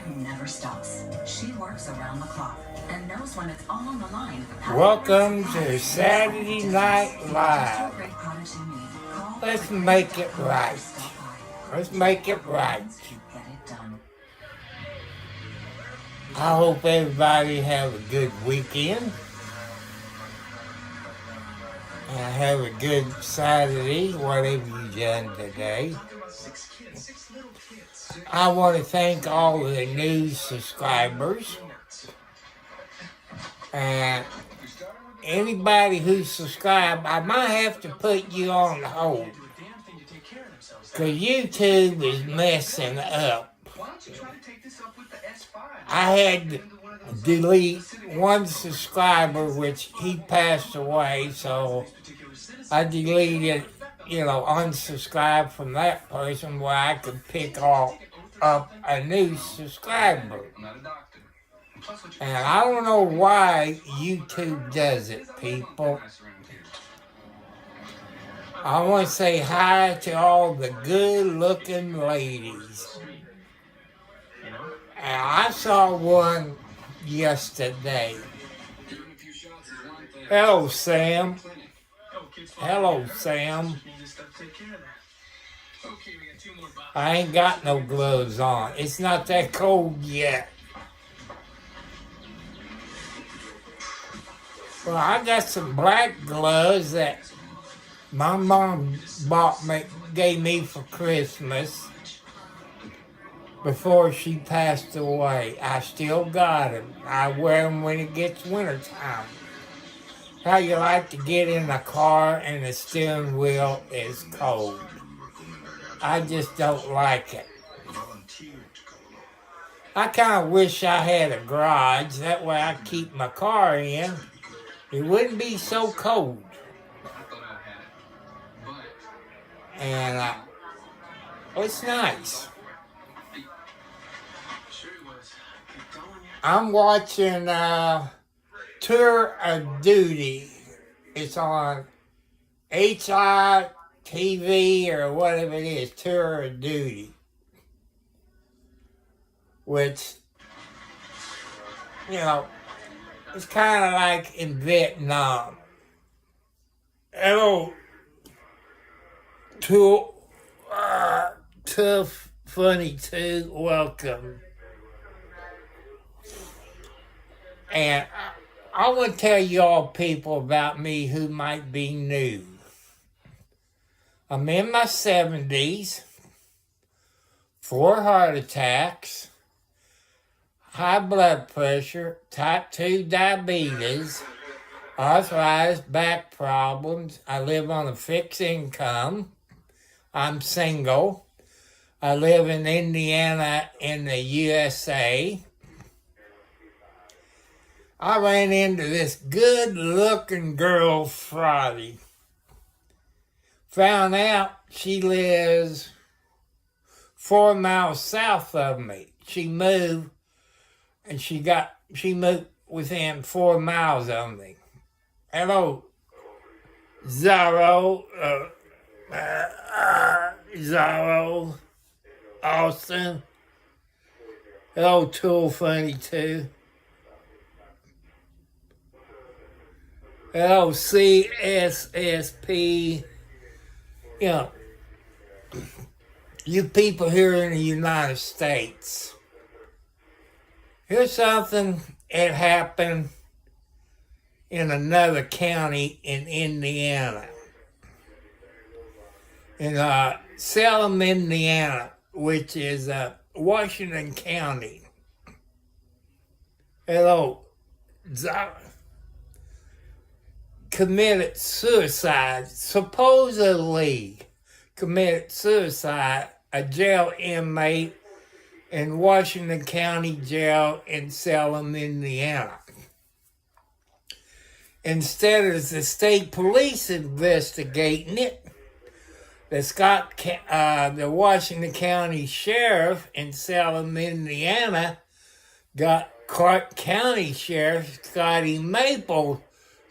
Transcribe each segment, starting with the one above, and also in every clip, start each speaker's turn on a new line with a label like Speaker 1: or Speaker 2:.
Speaker 1: who never stops. She works around the clock and knows when it's all on the line.
Speaker 2: Welcome to Saturday Night Live. Let's make it right. Let's make it right. I hope everybody have a good weekend. And have a good Saturday, whatever you done today. I want to thank all the new subscribers. And anybody who's subscribed, I might have to put you on hold. Because YouTube is messing up. I had to delete one subscriber, which he passed away, so I deleted, unsubscribe from that person where I could pick up a new subscriber. And I don't know why YouTube does it, people. I want to say hi to all the good-looking ladies. And I saw one yesterday. Hello, Sam. Hello, Sam. I ain't got no gloves on. It's not that cold yet. Well, I got some black gloves that my mom gave me for Christmas before she passed away. I still got them. I wear them when it gets wintertime. How you like to get in a car and the steering wheel is cold? I just don't like it. I kind of wish I had a garage. That way I keep my car in. It wouldn't be so cold. And it's nice. I'm watching Tour of Duty. It's on HITV or whatever it is, Tour of Duty. Which, it's kind of like in Vietnam. Hello, Tough Funny 2, welcome. And I want to tell y'all people about me who might be new. I'm in my 70s, 4 heart attacks, high blood pressure, type 2 diabetes, arthritis, back problems. I live on a fixed income. I'm single. I live in Indiana in the USA. I ran into this good-looking girl Friday. Found out she lives 4 miles south of me. She moved, and she moved within 4 miles of me. Hello, Zorro, Austin. Hello, Tool Funny 2. Hello, CSSP. You people here in the United States. Here's something that happened in another county in Indiana. In Salem, Indiana, which is Washington County. Hello, committed suicide, supposedly committed suicide, a jail inmate in Washington County Jail in Salem, Indiana. Instead of the state police investigating it, the Washington County Sheriff in Salem, Indiana, got Clark County Sheriff Scotty Maple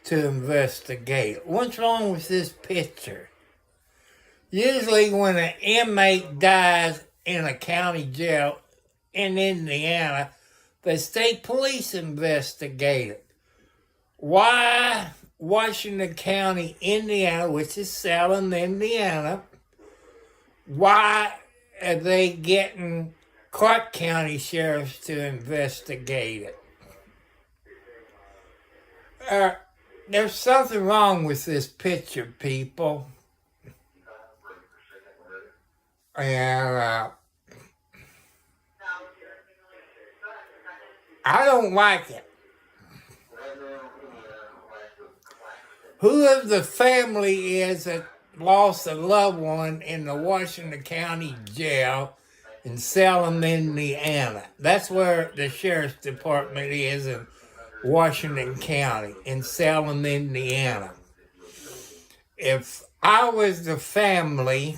Speaker 2: to investigate. What's wrong with this picture? Usually when an inmate dies in a county jail, in Indiana, the state police investigated. Why Washington County, Indiana, which is Salem, Indiana, why are they getting Clark County sheriffs to investigate it? There's something wrong with this picture, people. And I don't like it. Whoever the family is that lost a loved one in the Washington County jail in Salem, Indiana. That's where the sheriff's department is in Washington County, in Salem, Indiana. If I was the family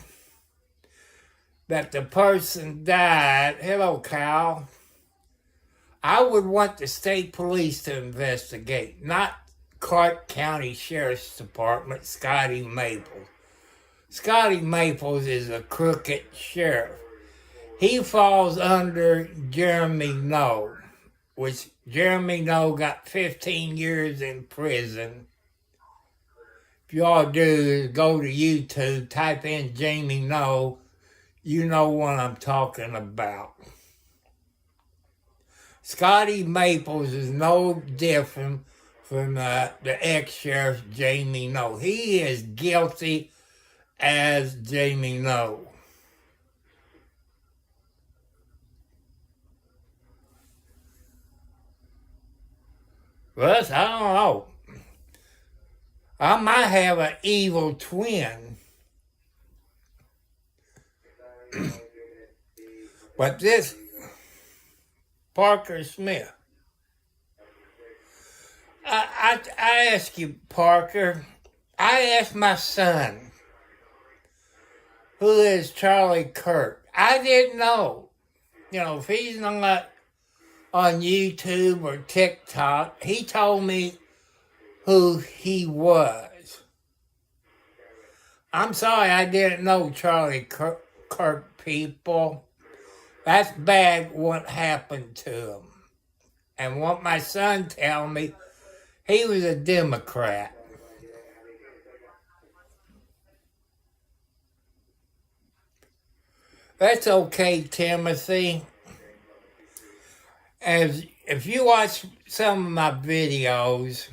Speaker 2: that the person died, hello, Kyle, I would want the state police to investigate, not Clark County Sheriff's Department, Scotty Maples. Scotty Maples is a crooked sheriff. He falls under Jeremy Noe, which Jeremy Noe got 15 years in prison. If you all do is go to YouTube, type in Jamie Noe, you know what I'm talking about. Scotty Maples is no different from the ex-sheriff Jamie Noe. He is guilty as Jamie Noe. Well, I don't know. I might have an evil twin. But this Parker Smith. I ask you, Parker, I asked my son, who is Charlie Kirk. I didn't know. You know, if he's not on YouTube or TikTok, he told me who he was. I'm sorry I didn't know Charlie Kirk, people. That's bad what happened to him. And what my son told me, he was a Democrat. That's okay, Timothy. As if you watch some of my videos,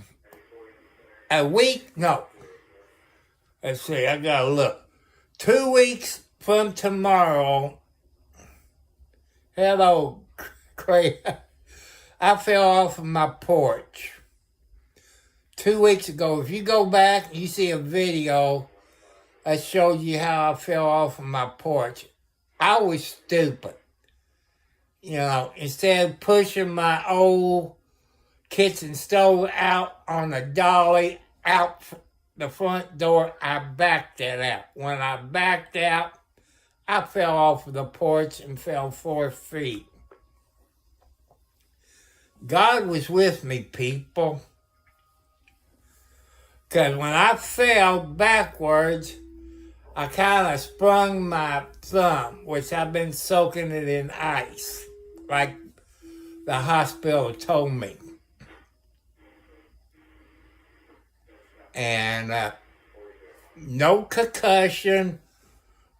Speaker 2: let's see, I gotta look. 2 weeks from tomorrow, hello, Craig, I fell off of my porch. 2 weeks ago, if you go back, you see a video that shows you how I fell off of my porch. I was stupid. You know, instead of pushing my old kitchen stove out on a dolly out the front door, I backed it out. When I backed out, I fell off of the porch and fell 4 feet. God was with me, people. Because when I fell backwards, I kind of sprung my thumb, which I've been soaking it in ice, like the hospital told me. And no concussion,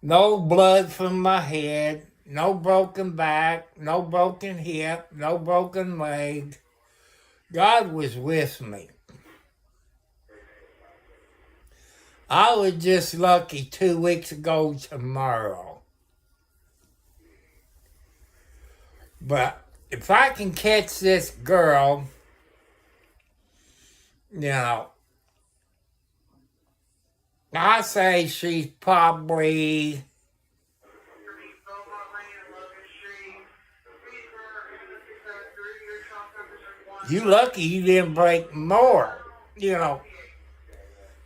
Speaker 2: no blood from my head, no broken back, no broken hip, no broken leg. God was with me. I was just lucky 2 weeks ago tomorrow. But if I can catch this girl, you know, I say she's probably, you lucky you didn't break more, you know.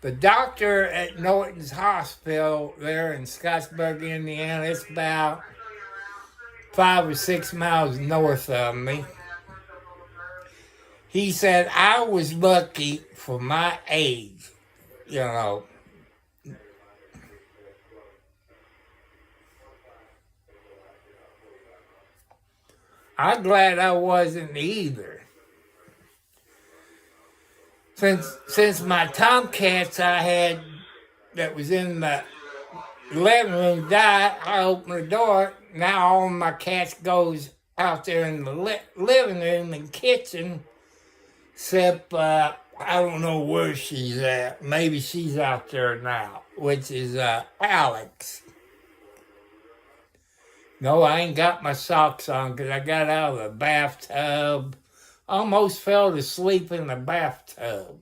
Speaker 2: The doctor at Norton's Hospital there in Scottsburg, Indiana, it's about 5 or 6 miles north of me. He said I was lucky for my age, you know. I'm glad I wasn't either. Since my tomcats I had that was in the living room died, I opened the door. Now all my cats goes out there in the living room and kitchen, except I don't know where she's at. Maybe she's out there now, which is Alex. No, I ain't got my socks on because I got out of the bathtub. Almost fell asleep in the bathtub.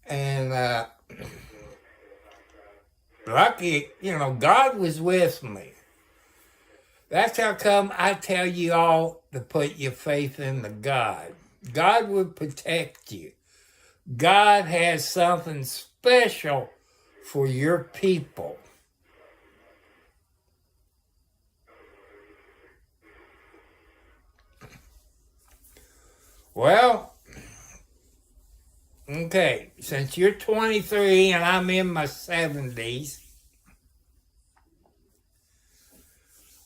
Speaker 2: And lucky, God was with me. That's how come I tell you all to put your faith in the God. God will protect you. God has something special for your people. Well, okay, since you're 23 and I'm in my 70s,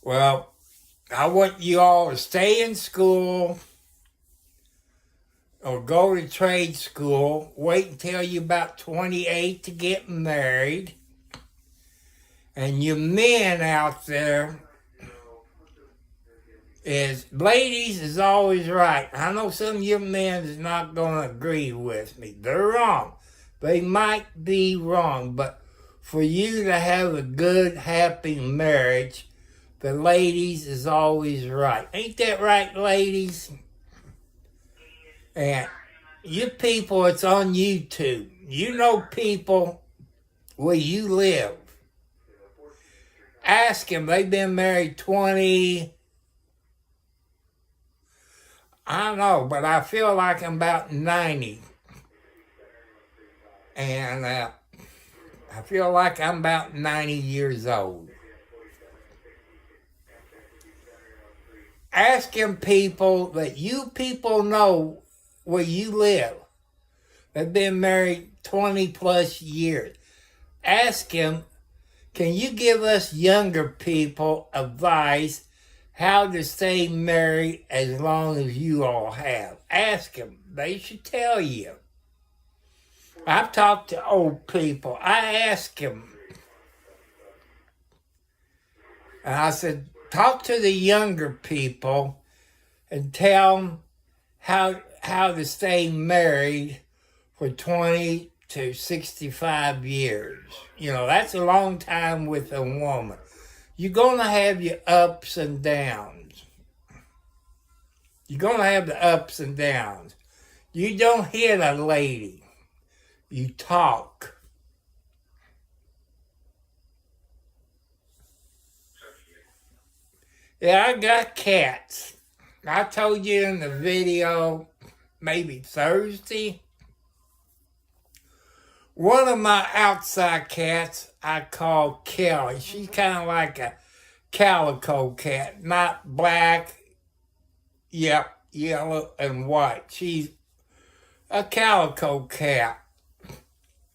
Speaker 2: well, I want you all to stay in school or go to trade school. Wait until you're about 28 to get married. And you men out there, ladies is always right. I know some of your men is not going to agree with me. They're wrong. They might be wrong, but for you to have a good, happy marriage, the ladies is always right. Ain't that right, ladies? And you people, it's on YouTube. You know people where you live. Ask them. They've been married 20... I don't know, but I feel like I'm about 90. And I feel like I'm about 90 years old. Asking people that you people know where you live. They've been married 20 plus years. Ask them, can you give us younger people advice how to stay married as long as you all have? Ask them. They should tell you. I've talked to old people. I ask them. And I said, talk to the younger people and tell them how to stay married for 20 to 65 years. That's a long time with a woman. You're going to have your ups and downs. You're going to have the ups and downs. You don't hit a lady. You talk. Yeah, I got cats. I told you in the video, maybe Thursday. One of my outside cats I call Kelly. She's kind of like a calico cat, not black, yellow and white. She's a calico cat.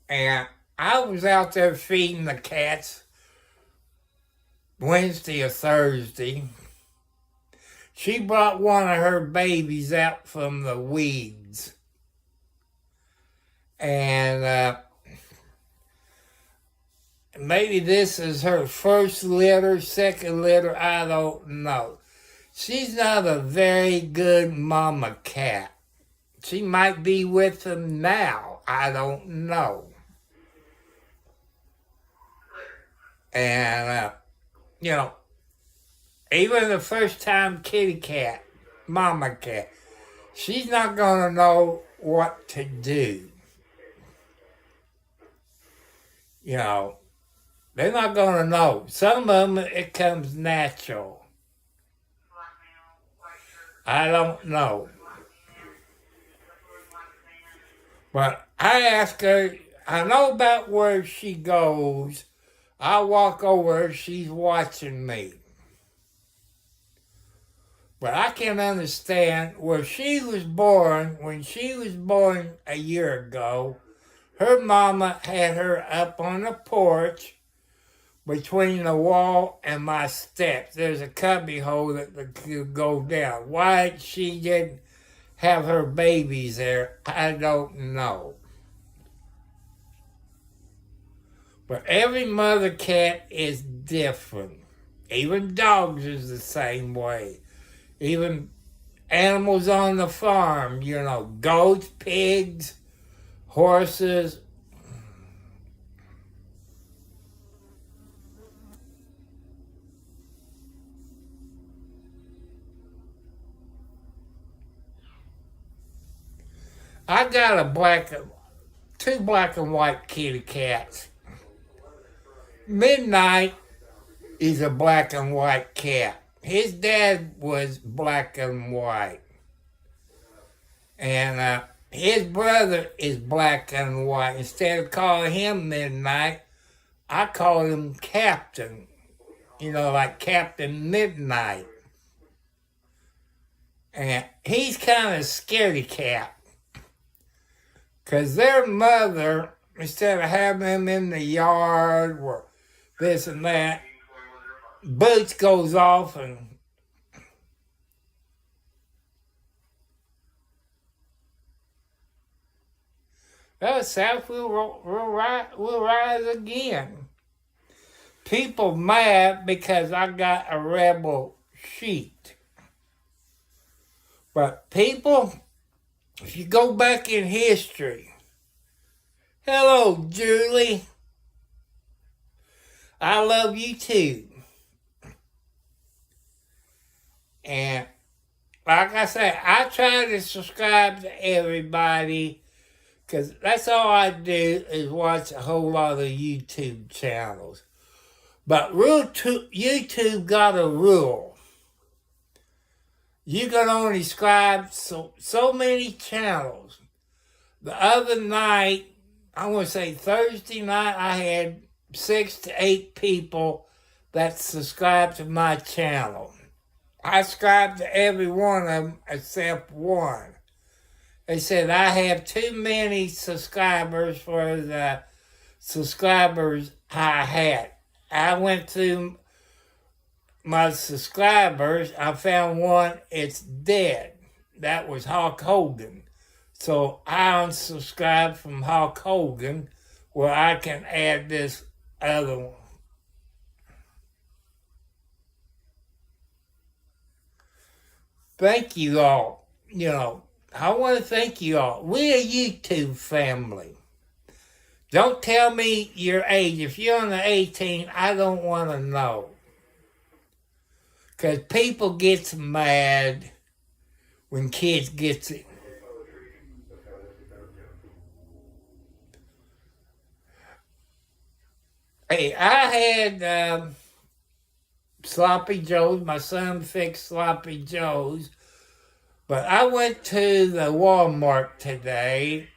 Speaker 2: And I was out there feeding the cats Wednesday or Thursday. She brought one of her babies out from the weeds. And maybe this is her first litter, second litter, I don't know. She's not a very good mama cat. She might be with them now, I don't know. And, even the first time kitty cat, mama cat, she's not going to know what to do. They're not going to know. Some of them, it comes natural. I don't know. But I ask her, I know about where she goes. I walk over, she's watching me. But I can understand where she was born, when she was born a year ago, her mama had her up on the porch between the wall and my steps. There's a cubby hole that could go down. Why she didn't have her babies there, I don't know. But every mother cat is different. Even dogs is the same way. Even animals on the farm, goats, pigs, horses. I got two black and white kitty cats. Midnight is a black and white cat. His dad was black and white. And his brother is black and white. Instead of calling him Midnight, I call him Captain. Like Captain Midnight. And he's kind of a scaredy cat. Because their mother, instead of having them in the yard or this and that, Boots goes off and South will rise again. People mad because I got a rebel sheet. But people, if you go back in history, hello, Julie. I love you too. And like I said, I try to subscribe to everybody because that's all I do is watch a whole lot of YouTube channels. But YouTube got a rule. You can only subscribe so many channels. The other night, I want to say Thursday night, I had 6 to 8 people that subscribed to my channel. I subscribed to every one of them except one. They said I have too many subscribers for the subscribers I had. I went through my subscribers. I found one, it's dead. That was Hulk Hogan. So I unsubscribed from Hulk Hogan where I can add this other one. Thank you all. I want to thank you all. We're a YouTube family. Don't tell me your age. If you're under 18, I don't want to know. Because people get mad when kids get it. Hey, I had Sloppy Joes. My son fixed Sloppy Joes. But I went to the Walmart today.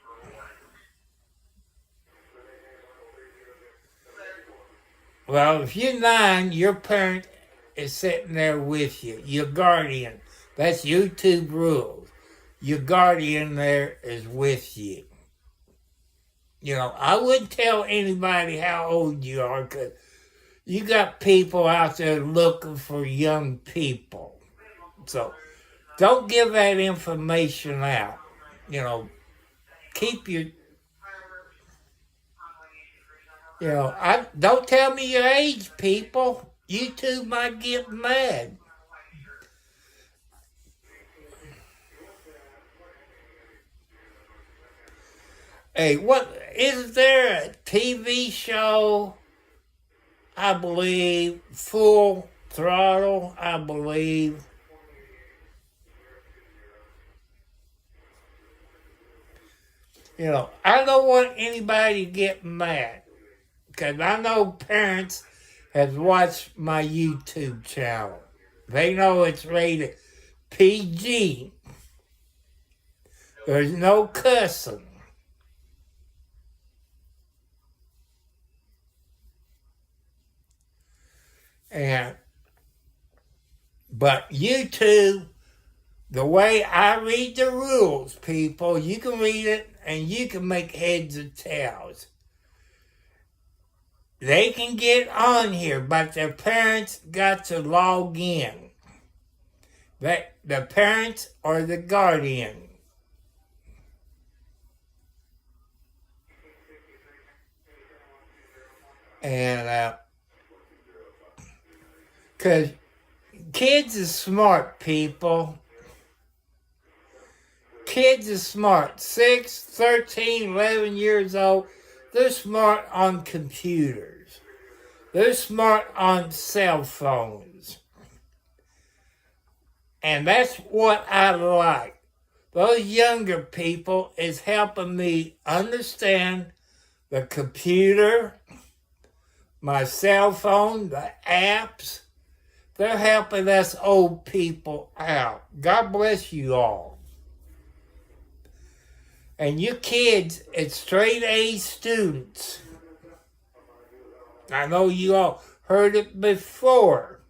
Speaker 2: Well, if you're 9, your parent is sitting there with you. Your guardian. That's YouTube rules. Your guardian there is with you. I wouldn't tell anybody how old you are because you got people out there looking for young people. So don't give that information out. Keep your... don't tell me your age, people. YouTube might get mad. Hey, isn't there a TV show, I believe, Full Throttle, I believe? I don't want anybody to get mad. Because I know parents have watched my YouTube channel. They know it's rated PG. There's no cussing. But YouTube, the way I read the rules, people, you can read it and you can make heads or tails. They can get on here, but their parents got to log in. The parents or the guardian. And, because kids are smart people. Kids are smart. 6, 13, 11 years old. They're smart on computers. They're smart on cell phones. And that's what I like. Those younger people is helping me understand the computer, my cell phone, the apps. They're helping us old people out. God bless you all. And you kids, it's straight A students. I know you all heard it before.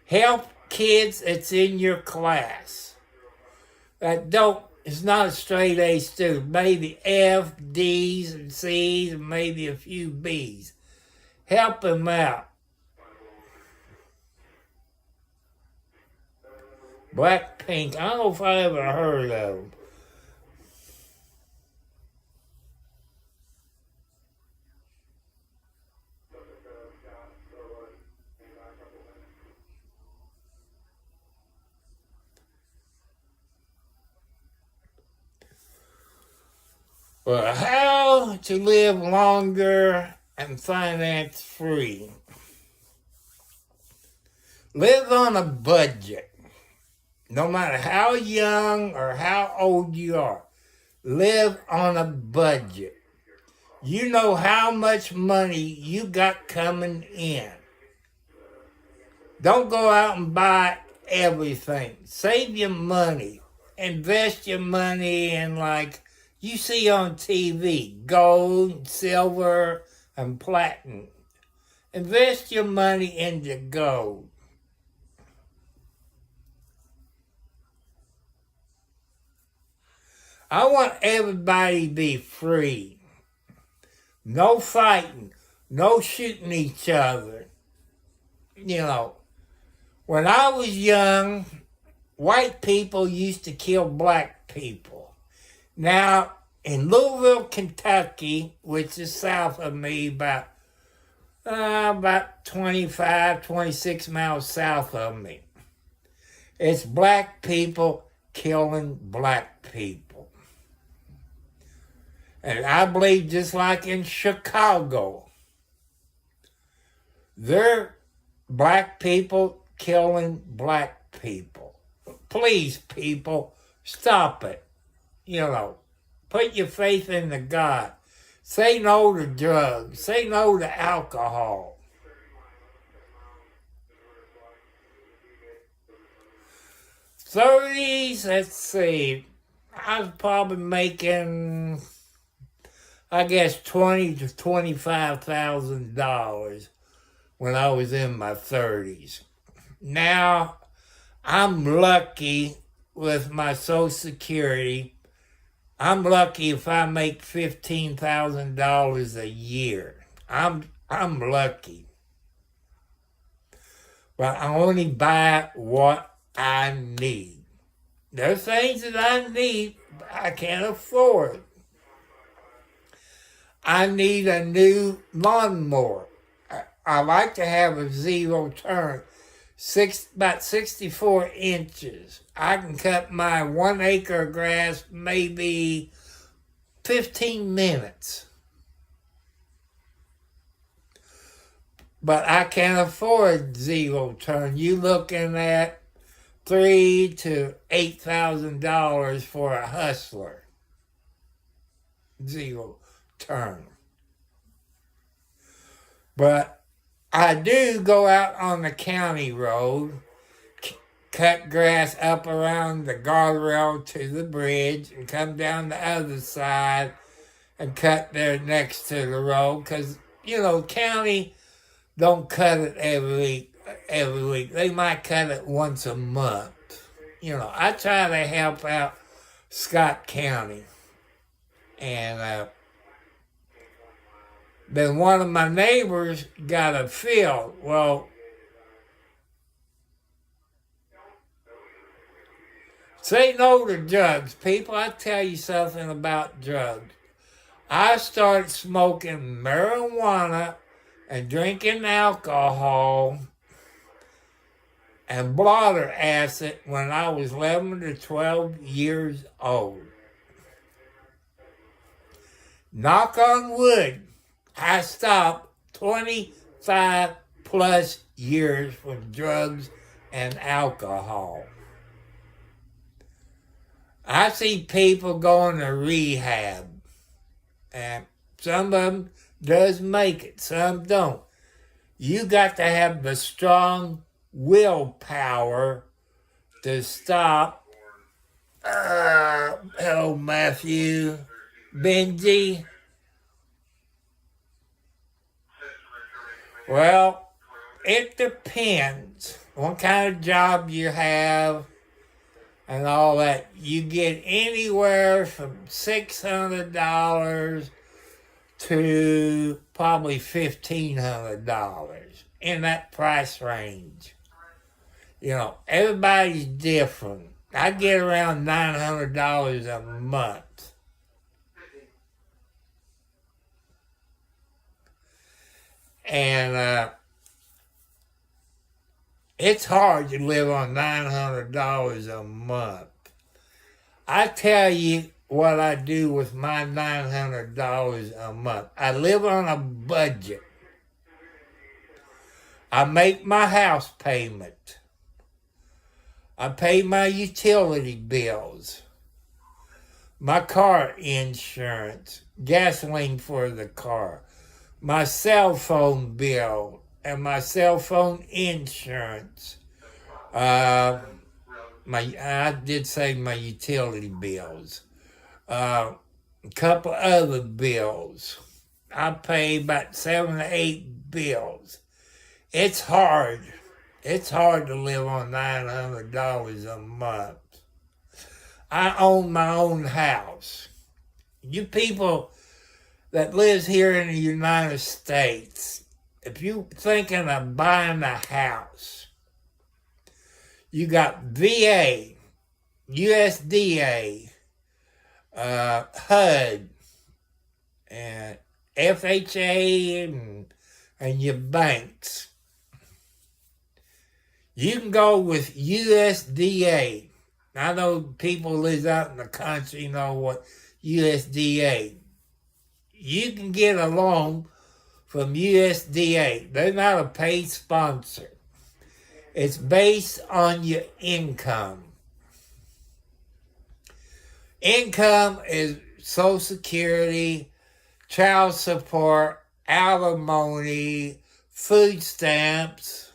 Speaker 2: Help kids that's in your class. It's not a straight A student. Maybe F, D's, and C's, and maybe a few B's. Help them out. Blackpink, I don't know if I ever heard of them. Well, how to live longer and finance free. Live on a budget. No matter how young or how old you are, live on a budget. You know how much money you got coming in. Don't go out and buy everything. Save your money. Invest your money in, like you see on TV, gold, silver, and platinum. Invest your money into gold. I want everybody to be free. No fighting. No shooting each other. You know, when I was young, white people used to kill black people. Now, in Louisville, Kentucky, which is south of me, about 25, 26 miles south of me, it's black people killing black people. And I believe just like in Chicago, they're black people killing black people. Please, people, stop it. You know, put your faith in the God. Say no to drugs. Say no to alcohol. '30s, let's see. I was probably making, I guess, $20,000 to $25,000 when I was in my 30s. Now, I'm lucky with my Social Security. I'm lucky if I make $15,000 a year. I'm lucky. But I only buy what I need. There are things that I need, but I can't afford. I need a new lawnmower. I like to have a zero turn. About 64 inches. I can cut my 1 acre of grass maybe 15 minutes. But I can't afford zero turn. You looking at $3,000 to $8,000 for a hustler. Zero turn. But I do go out on the county road, cut grass up around the guardrail to the bridge, and come down the other side and cut there next to the road. Because, you know, county don't cut it every week. They might cut it once a month. You know, I try to help out Scott County. And then one of my neighbors got a field. Well, say no to drugs. People, I tell you something about drugs. I started smoking marijuana and drinking alcohol and blotter acid when I was 11 to 12 years old. Knock on wood, I stopped 25 plus years from drugs and alcohol. I see people going to rehab, and some of them does make it, some don't. You got to have the strong willpower to stop. Hello, Matthew. Benji. Well, it depends what kind of job you have and all that. You get anywhere from $600 to probably $1,500 in that price range. You know, everybody's different. I get around $900 a month. And it's hard to live on $900 a month. I tell you what I do with my $900 a month. I live on a budget. I make my house payment. I pay my utility bills, my car insurance, gasoline for the car, my cell phone bill, and my cell phone insurance. I did say my utility bills. A couple other bills. I pay about 7 to 8 bills. It's hard. It's hard to live on $900 a month. I own my own house. You people that lives here in the United States, if you thinking of buying a house, you got VA, USDA, HUD, and FHA, and your banks. You can go with USDA. I know people live out in the country know what USDA. You can get a loan from USDA. They're not a paid sponsor. It's based on your income. Income is Social Security, child support, alimony, food stamps.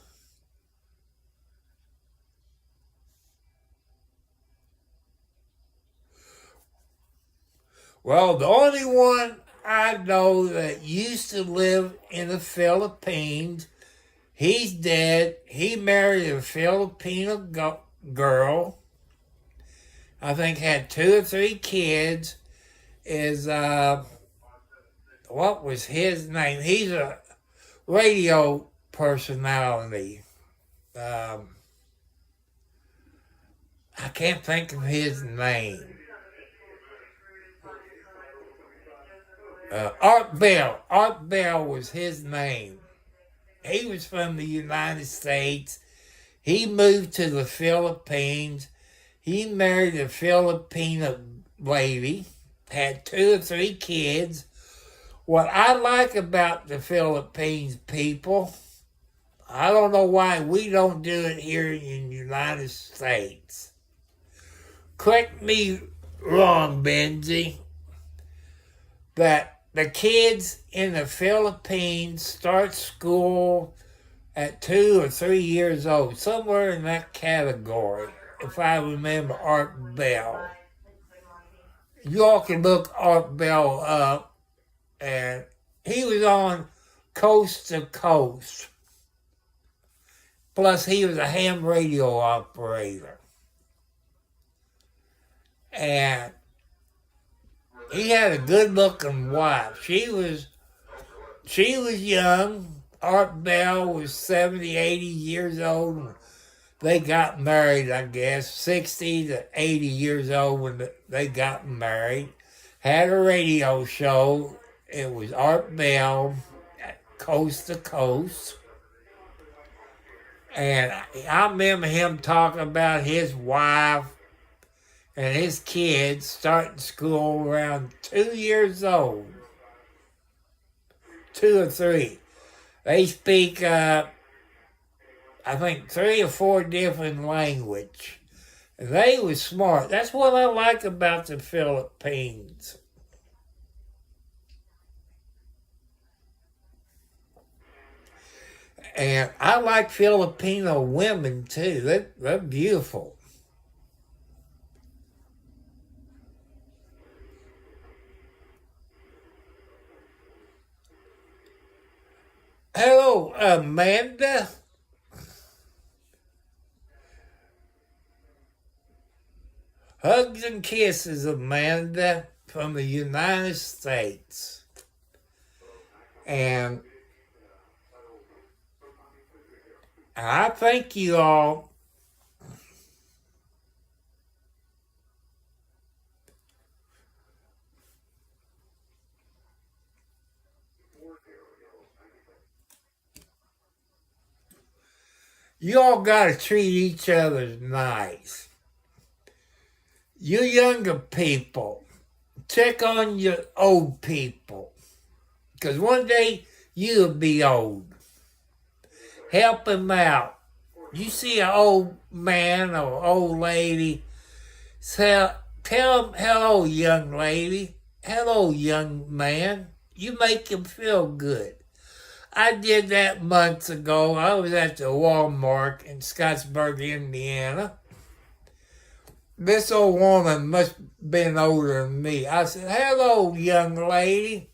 Speaker 2: Well, the only one I know that used to live in the Philippines, he's dead. He married a Filipino girl. I think had 2 or 3 kids. Is, what was his name? He's a radio personality. I can't think of his name. Art Bell. Art Bell was his name. He was from the United States. He moved to the Philippines. He married a Filipino lady, had 2 or 3 kids. What I like about the Philippines people, I don't know why we don't do it here in the United States. Correct me wrong, Benji, that the kids in the Philippines start school at 2 or 3 years old, somewhere in that category, if I remember Art Bell. You all can look Art Bell up, and he was on Coast to Coast. Plus, he was a ham radio operator. And he had a good-looking wife. She was she was young. Art Bell was 70, 80 years old. They got married, I guess, 60 to 80 years old when they got married. Had a radio show. It was Art Bell, Coast to Coast. And I remember him talking about his wife and his kids starting school around 2 years old. 2 or 3. They speak, I think, 3 or 4 different languages. And they were smart. That's what I like about the Philippines. And I like Filipino women, too. They're beautiful. Hello, Amanda. Hugs and kisses, Amanda, from the United States. And I thank you all. You all got to treat each other nice. You younger people, check on your old people. Because one day you'll be old. Help them out. You see an old man or old lady, tell them, hello, young lady. Hello, young man. You make them feel good. I did that months ago. I was at the Walmart in Scottsburg, Indiana. This old woman must have been older than me. I said, hello, young lady.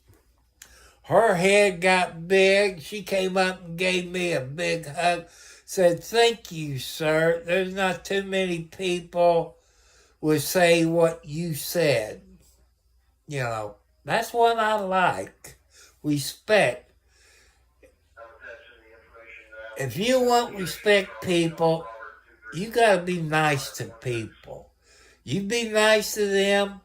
Speaker 2: Her head got big. She came up and gave me a big hug. Said, thank you, sir. There's not too many people would say what you said. You know, that's what I like. Respect. If you want to respect people, you got to be nice to people. You be nice to them,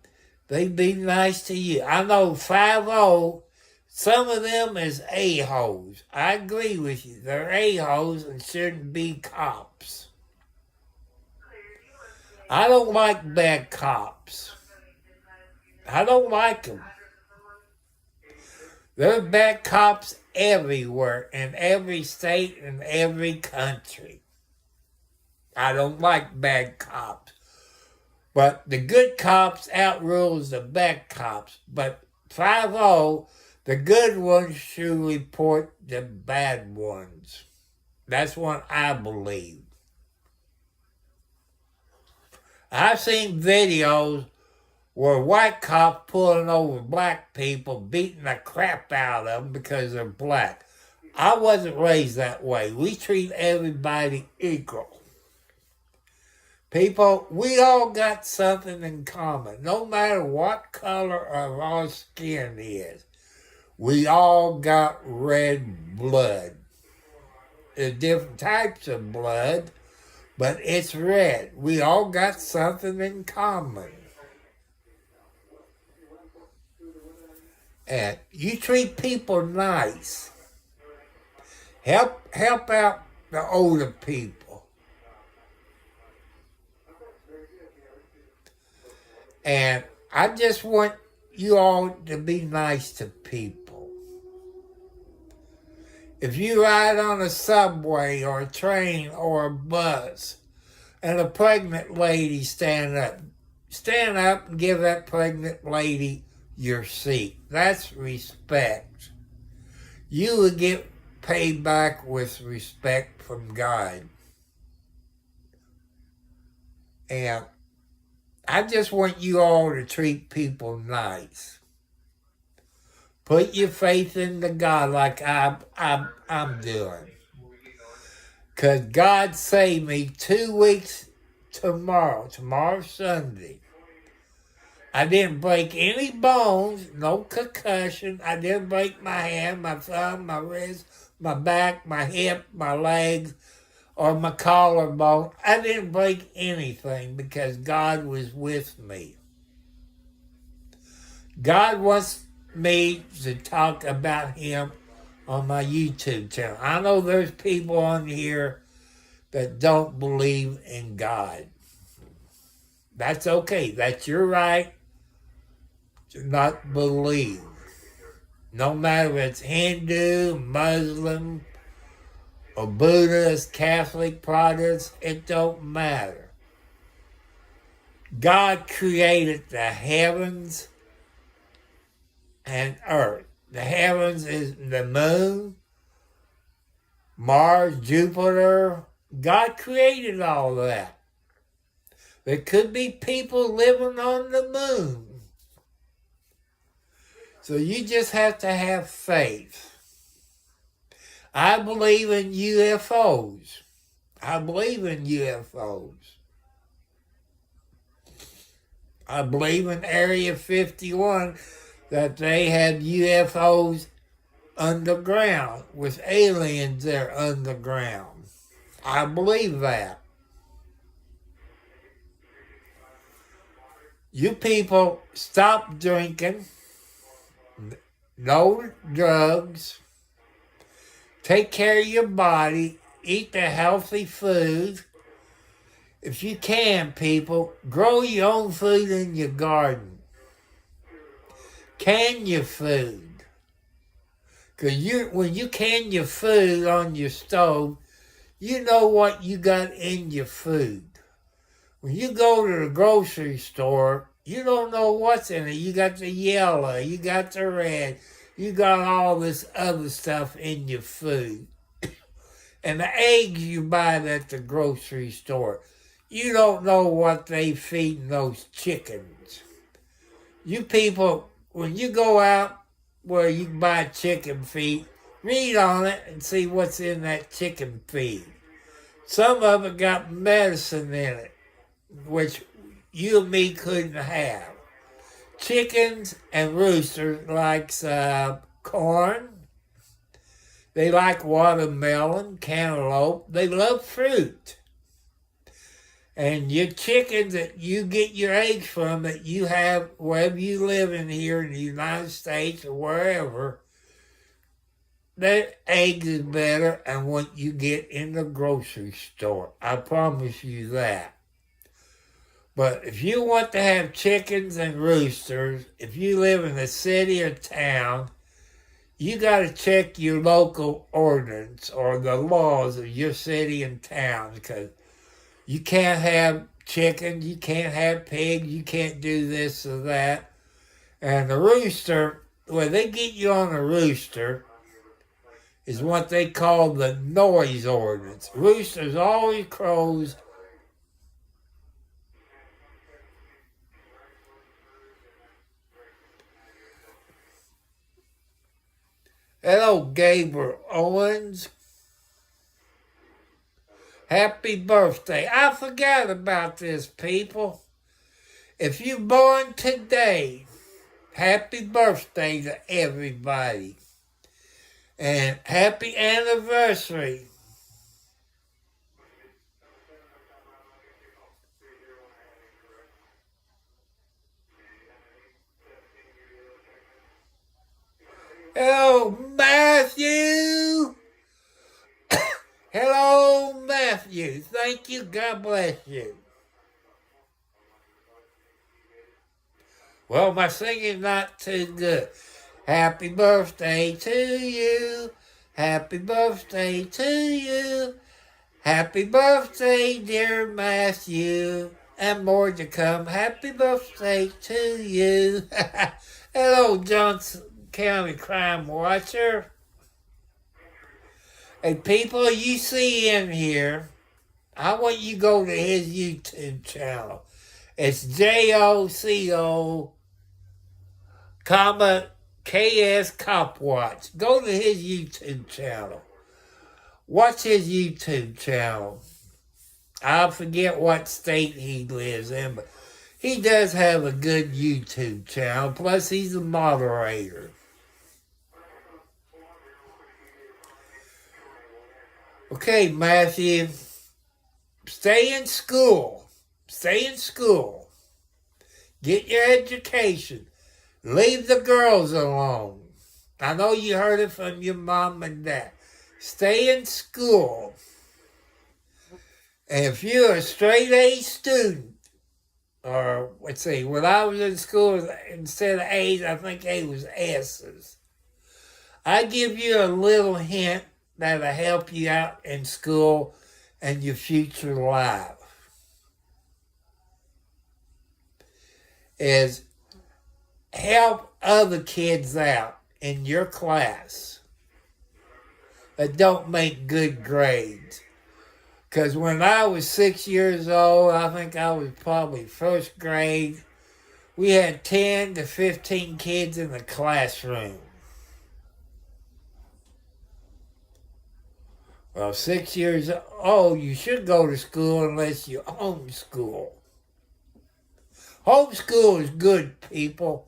Speaker 2: they be nice to you. I know 5-0, some of them is a-holes. I agree with you. They're a-holes and shouldn't be cops. I don't like bad cops. I don't like them. There are bad cops everywhere, in every state and every country. I don't like bad cops. But the good cops outrules the bad cops. But 5-0, the good ones should report the bad ones. That's what I believe. I've seen videos where white cops pulling over black people, beating the crap out of them because they're black. I wasn't raised that way. We treat everybody equal. People, we all got something in common. No matter what color of our skin is, we all got red blood. There's different types of blood, but it's red. We all got something in common. And you treat people nice. Help out the older people. And I just want you all to be nice to people. If you ride on a subway or a train or a bus and a pregnant lady stand up and give that pregnant lady your seat. That's respect. You will get paid back with respect from God. And I just want you all to treat people nice. Put your faith into God like I'm doing. Because God saved me 2 weeks tomorrow. Tomorrow's Sunday. I didn't break any bones, no concussion. I didn't break my hand, my thumb, my wrist, my back, my hip, my legs, or my collarbone. I didn't break anything because God was with me. God wants me to talk about Him on my YouTube channel. I know there's people on here that don't believe in God. That's okay. That's your right to not believe. No matter if it's Hindu, Muslim, or Buddhist, Catholic, Protestant, it don't matter. God created the heavens and earth. The heavens is the moon, Mars, Jupiter. God created all that. There could be people living on the moon. So you just have to have faith. I believe in UFOs. I believe in UFOs. I believe in Area 51 that they had UFOs underground with aliens there underground. I believe that. You people stop drinking, no drugs, take care of your body, eat the healthy food. If you can, people, grow your own food in your garden. Can your food. Because when you can your food on your stove, you know what you got in your food. When you go to the grocery store, you don't know what's in it. You got the yellow, you got the red, you got all this other stuff in your food. And the eggs you buy at the grocery store, you don't know what they feeding those chickens. You people, when you go out where you can buy chicken feed, read on it and see what's in that chicken feed. Some of it got medicine in it, which you and me couldn't have. Chickens and roosters likes corn. They like watermelon, cantaloupe. They love fruit. And your chickens that you get your eggs from, that you have wherever you live in here in the United States or wherever, their eggs is better than what you get in the grocery store. I promise you that. But if you want to have chickens and roosters, if you live in a city or town, you got to check your local ordinance or the laws of your city and town, because you can't have chicken, you can't have pig, you can't do this or that. And the rooster, well, they get you on a rooster, is what they call the noise ordinance. Roosters always crows. Hello, Gabriel Owens. Happy birthday. I forgot about this, people. If you're born today, happy birthday to everybody. And happy anniversary. Hello, Matthew. Hello, Matthew. Thank you. God bless you. Well, my singing's not too good. Happy birthday to you. Happy birthday to you. Happy birthday, dear Matthew. And more to come. Happy birthday to you. Hello, Johnson County Crime Watcher. Hey, people you see in here, I want you to go to his YouTube channel. It's JOCO, KS Cop Watch. Go to his YouTube channel. Watch his YouTube channel. I forget what state he lives in, but he does have a good YouTube channel. Plus, he's a moderator. Okay, Matthew, stay in school. Stay in school. Get your education. Leave the girls alone. I know you heard it from your mom and dad. Stay in school. And if you're a straight A student, or let's see, when I was in school, instead of A's, I think A was S's. I give you a little hint that'll help you out in school and your future life. Is help other kids out in your class that don't make good grades. Because when I was 6 years old, I think I was probably first grade, we had 10 to 15 kids in the classroom. Well, 6 years old, you should go to school unless you homeschool. Homeschool is good, people.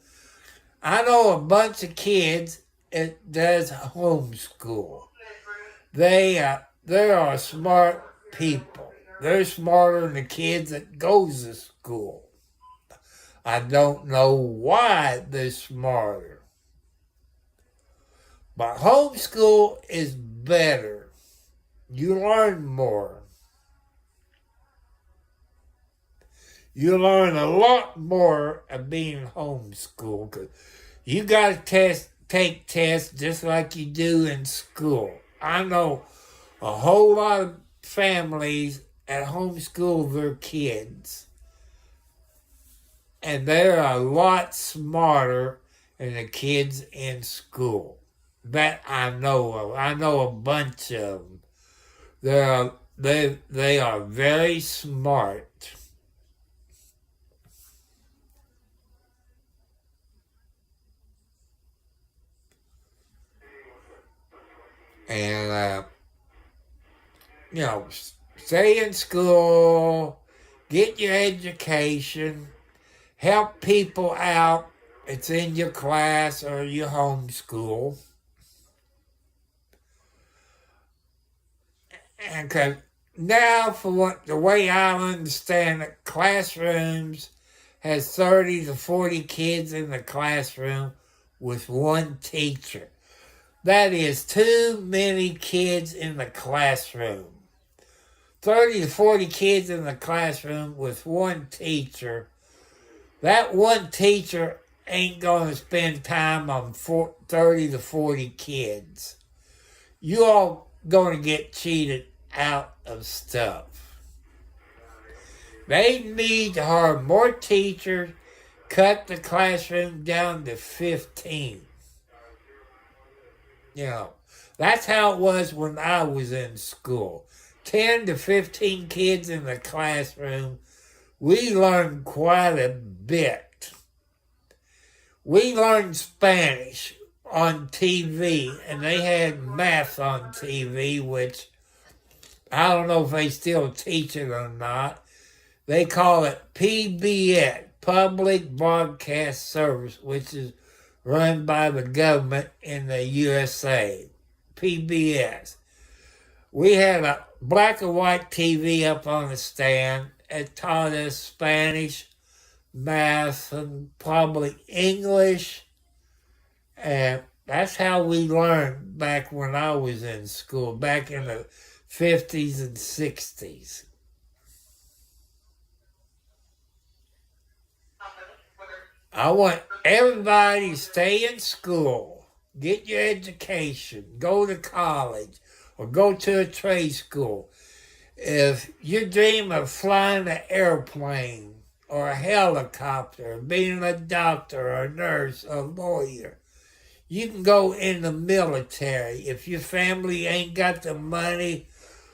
Speaker 2: I know a bunch of kids that does homeschool. They are smart people. They're smarter than the kids that goes to school. I don't know why they're smarter. But homeschool is better. You learn more. You learn a lot more of being homeschooled, because you got to take tests just like you do in school. I know a whole lot of families that homeschool their kids, and they're a lot smarter than the kids in school. That I know of. I know a bunch of them. They are very smart. And, stay in school, get your education, help people out. It's in your class or your homeschool. And cause now, for the way I understand it, classrooms has 30 to 40 kids in the classroom with one teacher. That is too many kids in the classroom. 30 to 40 kids in the classroom with one teacher. That one teacher ain't going to spend time on 30 to 40 kids. You all going to get cheated out of stuff. They need to hire more teachers, cut the classroom down to 15. That's how it was when I was in school. 10 to 15 kids in the classroom. We learned quite a bit. We learned Spanish on TV, and they had math on TV, which I don't know if they still teach it or not. They call it PBS, Public Broadcast Service, which is run by the government in the USA, PBS. We had a black and white TV up on the stand. It taught us Spanish, math, and probably English. And that's how we learned back when I was in school, back in the 50s and 60s. I want everybody to stay in school, get your education, go to college, or go to a trade school. If you dream of flying an airplane or a helicopter, being a doctor or a nurse or a lawyer, you can go in the military. If your family ain't got the money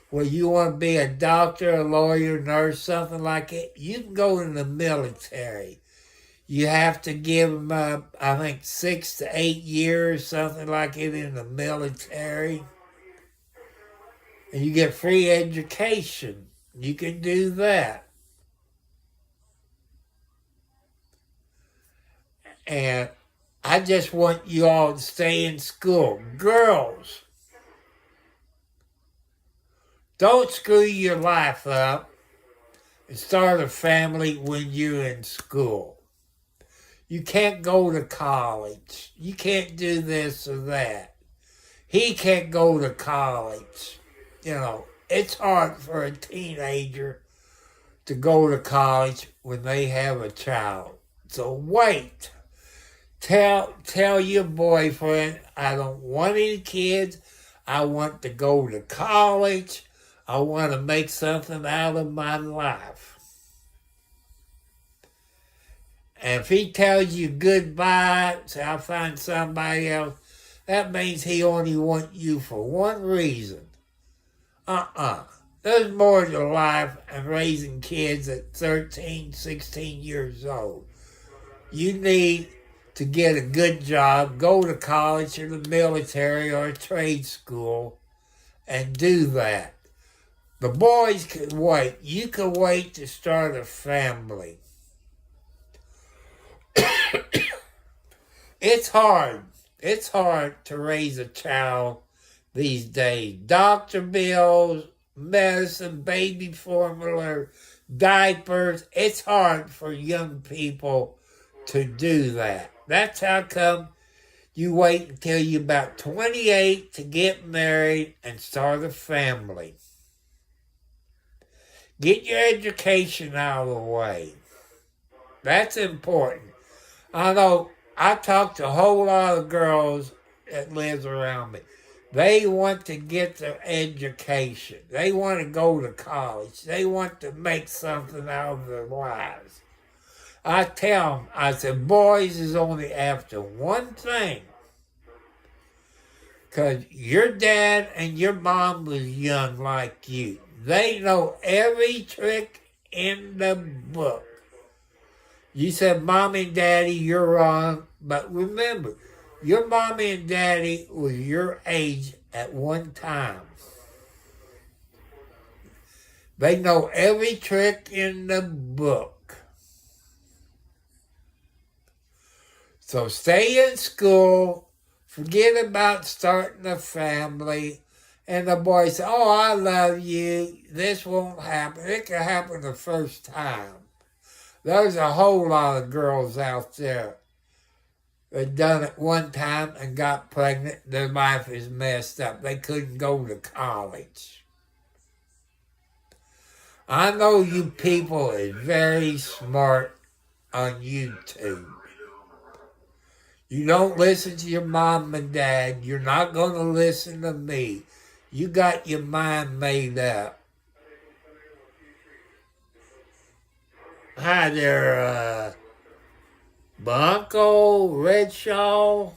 Speaker 2: where you want to be a doctor, a lawyer, nurse, something like it, you can go in the military. You have to give them, I think, 6 to 8 years, something like it, in the military. And you get free education. You can do that. And I just want you all to stay in school. Girls, don't screw your life up and start a family when you're in school. You can't go to college. You can't do this or that. He can't go to college. It's hard for a teenager to go to college when they have a child. So wait. Tell your boyfriend, I don't want any kids. I want to go to college. I want to make something out of my life. And if he tells you goodbye, say I'll find somebody else, that means he only wants you for one reason. There's more to life than raising kids at 13, 16 years old. You need to get a good job, go to college or the military or a trade school, and do that. The boys can wait. You can wait to start a family. It's hard. It's hard to raise a child these days. Doctor bills, medicine, baby formula, diapers. It's hard for young people to do that. That's how come you wait until you're about 28 to get married and start a family. Get your education out of the way. That's important. I know I talk to a whole lot of girls that lives around me. They want to get their education. They want to go to college. They want to make something out of their lives. I tell them, I said, boys is only after one thing. Because your dad and your mom was young like you. They know every trick in the book. You said, Mommy and Daddy, you're wrong. But remember, your mommy and daddy was your age at one time. They know every trick in the book. So stay in school. Forget about starting a family. And the boy said, oh, I love you. This won't happen. It can happen the first time. There's a whole lot of girls out there that done it one time and got pregnant. Their life is messed up. They couldn't go to college. I know you people are very smart on YouTube. You don't listen to your mom and dad. You're not going to listen to me. You got your mind made up. Hi there, Blanco, Redshaw.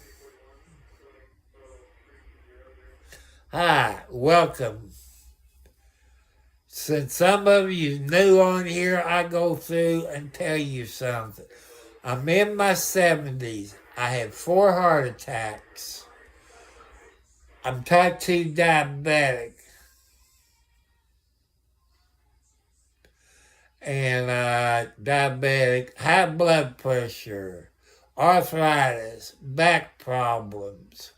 Speaker 2: Hi, welcome. Since some of you new on here, I go through and tell you something. I'm in my 70s. I had 4 heart attacks. I'm type 2 diabetic. And diabetic, high blood pressure, arthritis, back problems.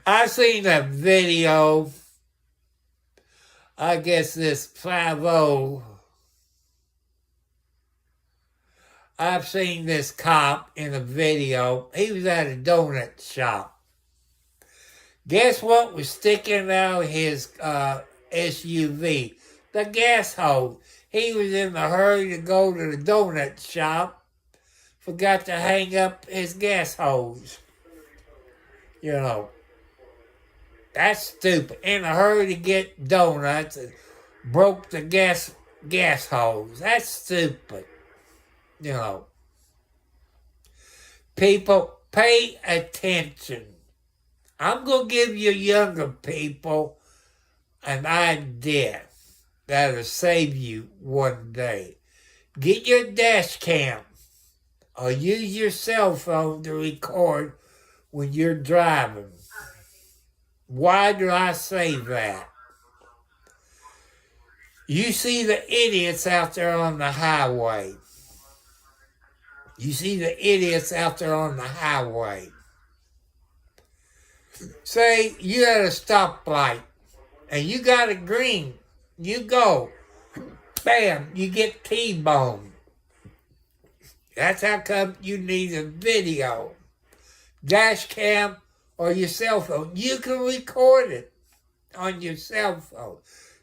Speaker 2: I seen a video, I guess this 5-0, I've seen this cop in a video. He was at a donut shop. Guess what was sticking out of his SUV? The gas hose. He was in a hurry to go to the donut shop. Forgot to hang up his gas hose. That's stupid. In a hurry to get donuts and broke the gas hose. That's stupid. People, pay attention. I'm going to give you younger people an idea that'll save you one day. Get your dash cam or use your cell phone to record when you're driving. Why do I say that? You see the idiots out there on the highway. You see the idiots out there on the highway. Say you at a stoplight and you got a green. You go. Bam, you get T-boned. That's how come you need a video. Dash cam or your cell phone. You can record it on your cell phone.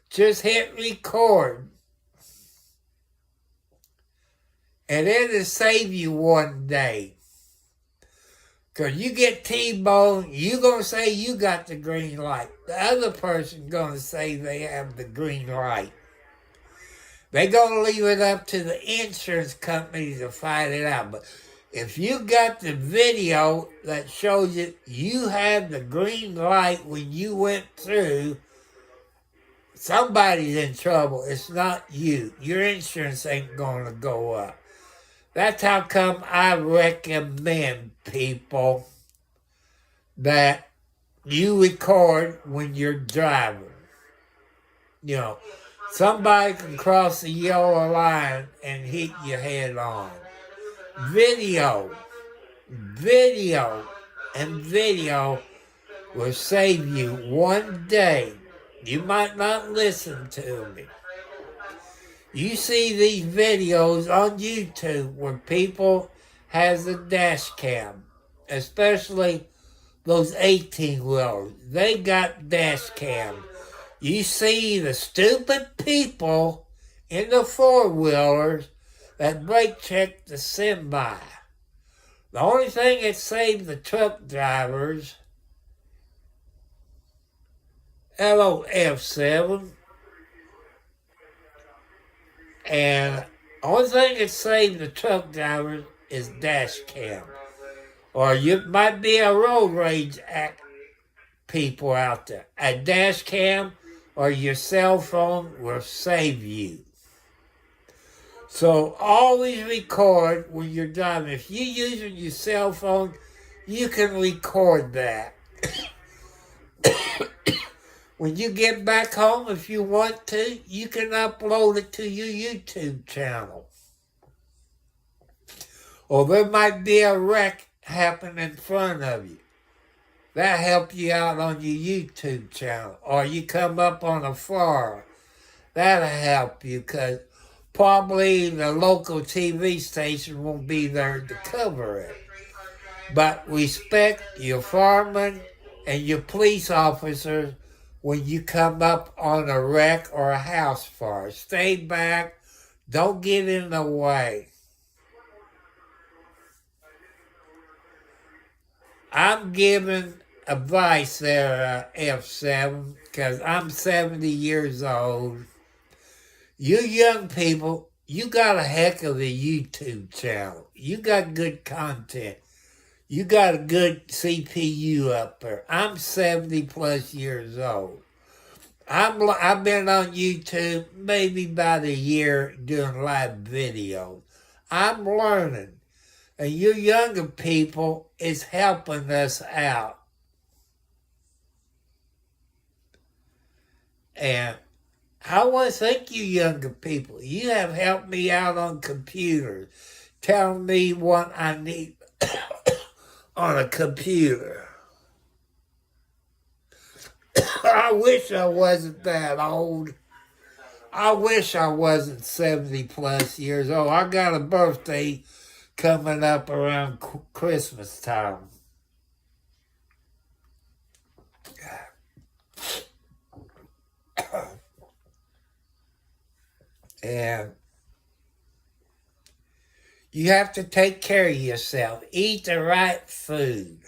Speaker 2: Just hit record. And it'll save you one day. Because you get T-boned, you're going to say you got the green light. The other person's going to say they have the green light. They're going to leave it up to the insurance company to find it out. But if you got the video that shows you had the green light when you went through, somebody's in trouble. It's not you. Your insurance ain't going to go up. That's how come I recommend people that you record when you're driving. You know, somebody can cross the yellow line and hit you head on. Video will save you one day. You might not listen to me. You see these videos on YouTube where people has a dash cam, especially those 18-wheelers. They got dash cam. You see the stupid people in the 4-wheelers that brake check the semi. The only thing that saved the truck drivers, hello F7, and the only thing that saved the truck drivers is dash cam. Or you might be a road rage act people out there. A dash cam or your cell phone will save you. So always record when you're driving. If you're using your cell phone, you can record that. When you get back home, if you want to, you can upload it to your YouTube channel. Or there might be a wreck happen in front of you. That'll help you out on your YouTube channel. Or you come up on a fire. That'll help you because probably the local TV station won't be there to cover it. But respect your firemen and your police officers when you come up on a wreck or a house fire. Stay back. Don't get in the way. I'm giving advice there, F7, because I'm 70 years old. You young people, you got a heck of a YouTube channel. You got good content. You got a good CPU up there. I'm 70 plus years old. I've been on YouTube maybe about a year doing live videos. I'm learning. And you younger people is helping us out. And I want to thank you younger people. You have helped me out on computers, telling me what I need on a computer. I wish I wasn't that old. I wish I wasn't 70 plus years old. I got a birthday coming up around Christmas time. And you have to take care of yourself. Eat the right food.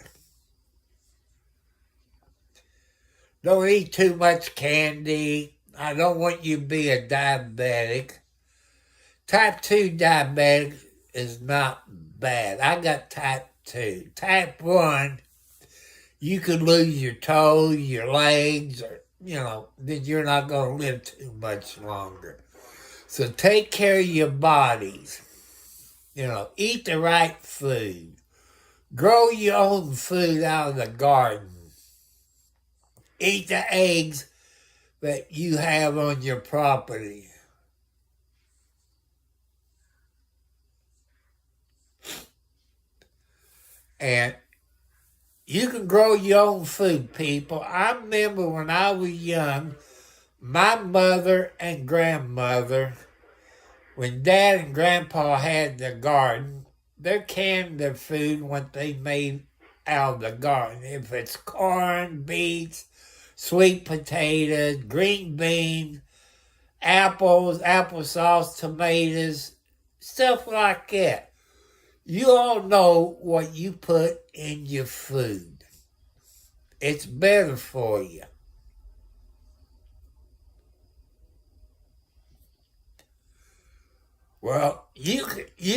Speaker 2: Don't eat too much candy. I don't want you to be a diabetic. Type 2 diabetic is not bad. I got type 2. Type 1, you could lose your toes, your legs, or, then you're not going to live too much longer. So take care of your bodies. Eat the right food. Grow your own food out of the garden. Eat the eggs that you have on your property. And you can grow your own food, people. I remember when I was young, my mother and grandmother, when Dad and Grandpa had the garden, they canned their food what they made out of the garden. If it's corn, beets, sweet potatoes, green beans, apples, applesauce, tomatoes, stuff like that. You all know what you put in your food. It's better for you. Well, you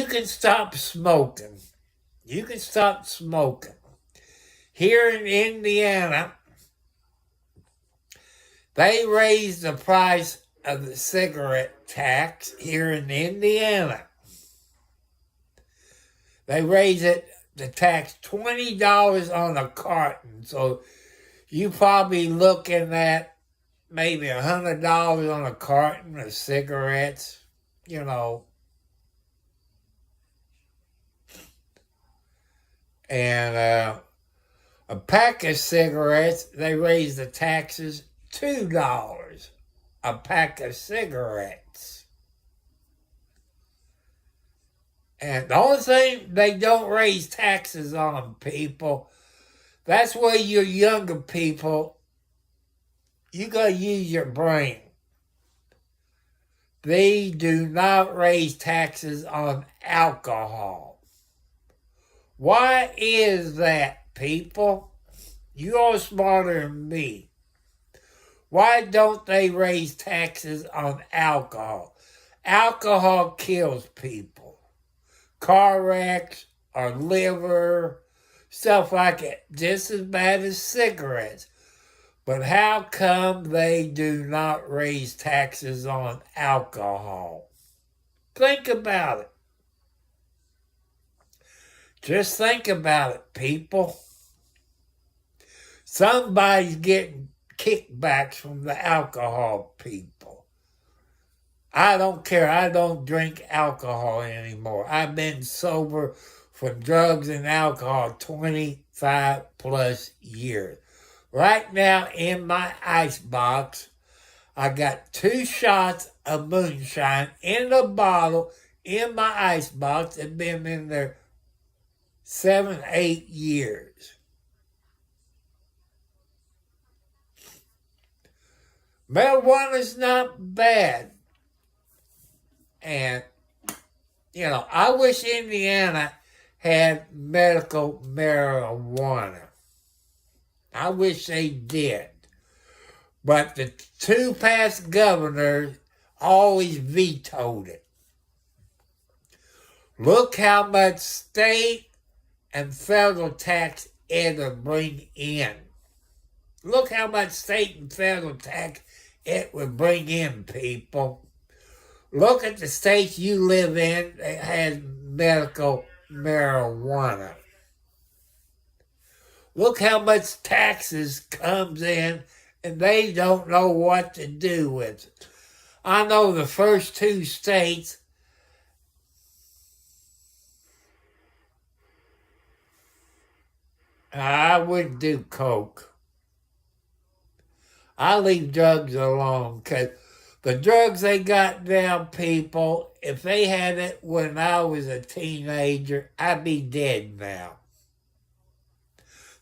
Speaker 2: can stop smoking. You can stop smoking. Here in Indiana, they raised the price of the cigarette tax here in Indiana. They raised the tax $20 on a carton. So you probably looking at maybe $100 on a carton of cigarettes, you know. And a pack of cigarettes, they raised the taxes $2 a pack of cigarettes. And the only thing they don't raise taxes on, people, that's where your younger people, you got to use your brain. They do not raise taxes on alcohol. Why is that, people? You are smarter than me. Why don't they raise taxes on alcohol? Alcohol kills people. Car wrecks or liver, stuff like that, just as bad as cigarettes. But how come they do not raise taxes on alcohol? Think about it. Just think about it, people. Somebody's getting kickbacks from the alcohol people. I don't care. I don't drink alcohol anymore. I've been sober from drugs and alcohol 25 plus years. Right now in my icebox, I got 2 shots of moonshine in a bottle in my icebox. It's been in there 7, 8 years. Marijuana's not bad. And, I wish Indiana had medical marijuana. I wish they did. But the 2 past governors always vetoed it. Look how much state and federal tax it'll bring in. Look how much state and federal tax it would bring in, people. Look at the states you live in that has medical marijuana. Look how much taxes comes in and they don't know what to do with it. I know the first 2 states, I wouldn't do coke. I leave drugs alone because the drugs they got now, people, if they had it when I was a teenager, I'd be dead now.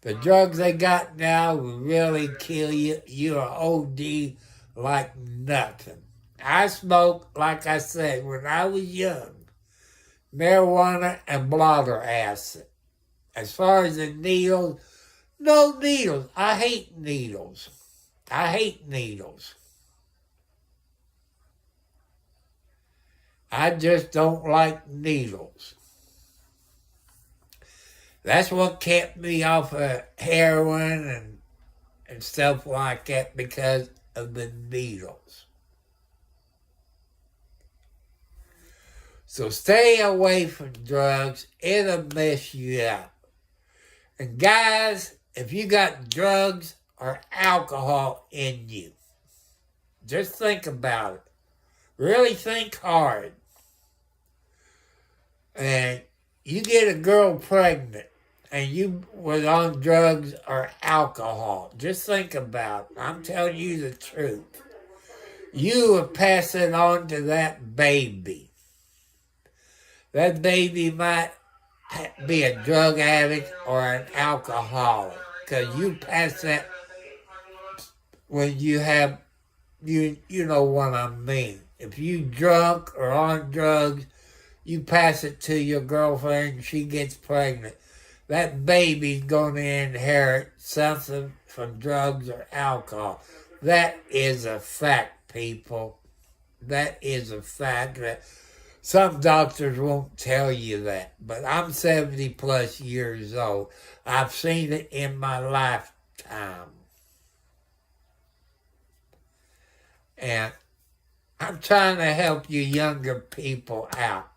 Speaker 2: The drugs they got now will really kill you. You're OD like nothing. I smoked, like I said, when I was young, marijuana and blotter acid. As far as the needles, no needles. I hate needles. I hate needles. I just don't like needles. That's what kept me off of heroin and stuff like that, because of the needles. So stay away from drugs. It'll mess you up. And guys, if you got drugs or alcohol in you, just think about it. Really think hard. And you get a girl pregnant, and you was on drugs or alcohol, just think about it. I'm telling you the truth. You would pass it on to that baby. That baby might be a drug addict or an alcoholic, because you pass that when you have, you know what I mean. If you drunk or on drugs, you pass it to your girlfriend and she gets pregnant. That baby's going to inherit something from drugs or alcohol. That is a fact, people. That is a fact. That some doctors won't tell you that, but I'm 70 plus years old. I've seen it in my lifetime. And I'm trying to help you younger people out.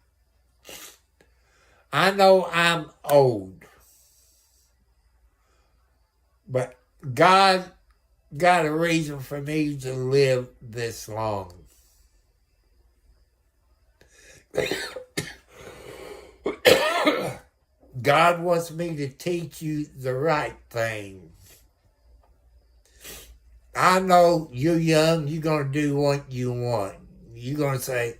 Speaker 2: I know I'm old, but God got a reason for me to live this long. God wants me to teach you the right thing. I know you're young, you're going to do what you want. You're going to say,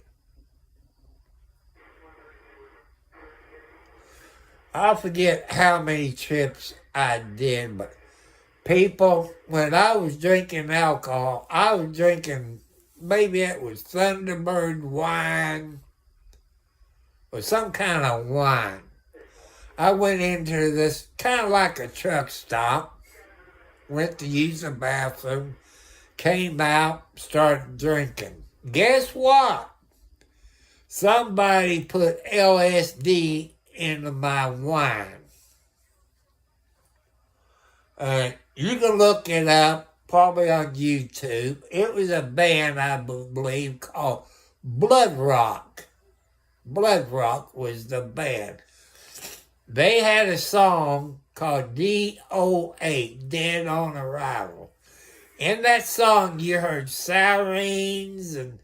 Speaker 2: I forget how many trips I did, but people, when I was drinking alcohol, I was drinking, maybe it was Thunderbird wine or some kind of wine. I went into this kind of like a truck stop, went to use the bathroom, came out, started drinking. Guess what? Somebody put LSD into my wine. You can look it up, probably on YouTube. It was a band, I believe, called Blood Rock. Blood Rock was the band. They had a song called DOA, Dead on Arrival. In that song, you heard sirens and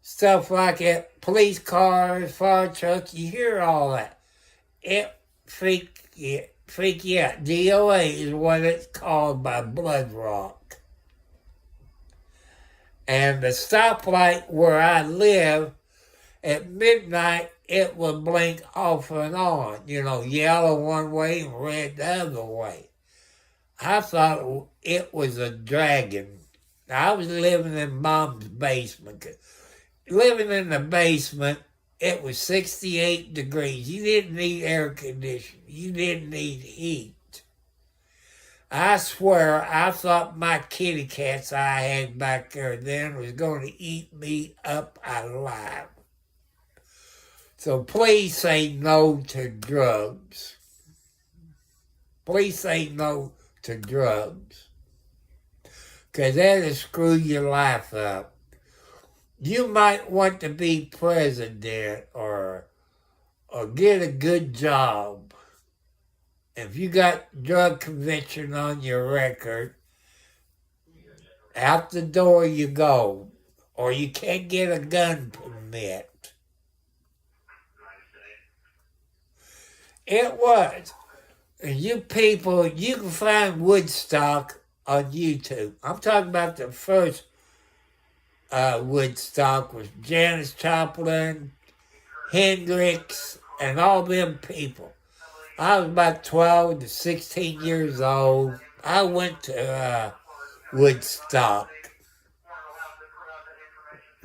Speaker 2: stuff like that, police cars, fire trucks, you hear all that. It freak you out. DOA is what it's called by Blood Rock. And the stoplight where I live, at midnight, it would blink off and on. You know, yellow one way and red the other way. I thought it was a dragon. I was living in Mom's basement. Living in the basement, it was 68 degrees. You didn't need air conditioning. You didn't need heat. I swear, I thought my kitty cats I had back there then was going to eat me up alive. So please say no to drugs. Please say no to drugs. Because that'll screw your life up. You might want to be president or get a good job. If you got drug conviction on your record, out the door you go. Or you can't get a gun permit. It was. And you people, you can find Woodstock on YouTube. I'm talking about the first Woodstock with Janis Joplin, Hendrix, and all them people. I was about 12 to 16 years old. I went to Woodstock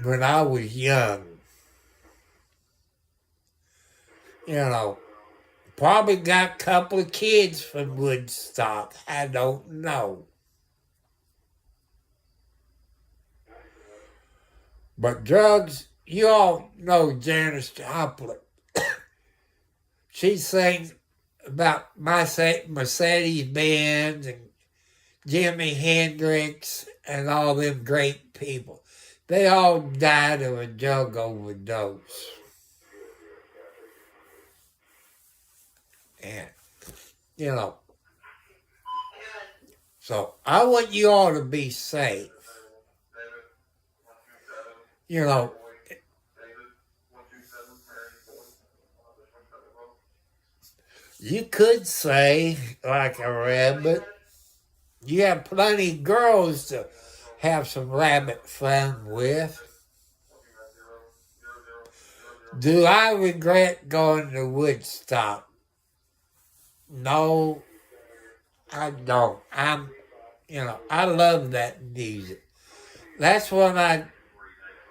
Speaker 2: when I was young. You know, probably got a couple of kids from Woodstock. I don't know. But drugs, you all know Janis Joplin. She sings about Mercedes-Benz and Jimi Hendrix and all them great people. They all died of a drug overdose. And, you know, so I want you all to be safe. You know, You could say, like a rabbit. You have plenty of girls to have some rabbit fun with. Do I regret going to Woodstock? No, I don't. I love that music. That's when I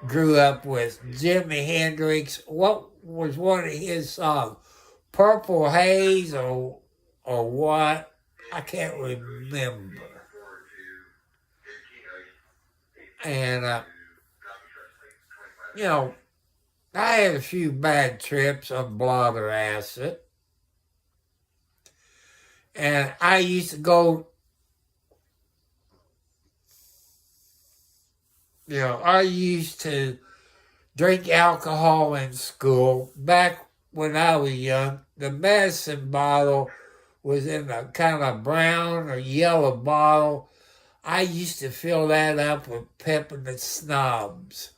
Speaker 2: grew up with Jimi Hendrix. What was one of his songs? Purple Haze or what? I can't remember. And you know, I had a few bad trips on blotter acid, and I used to go. I used to drink alcohol in school. Back when I was young, the medicine bottle was in a kind of brown or yellow bottle. I used to fill that up with peppermint snobs.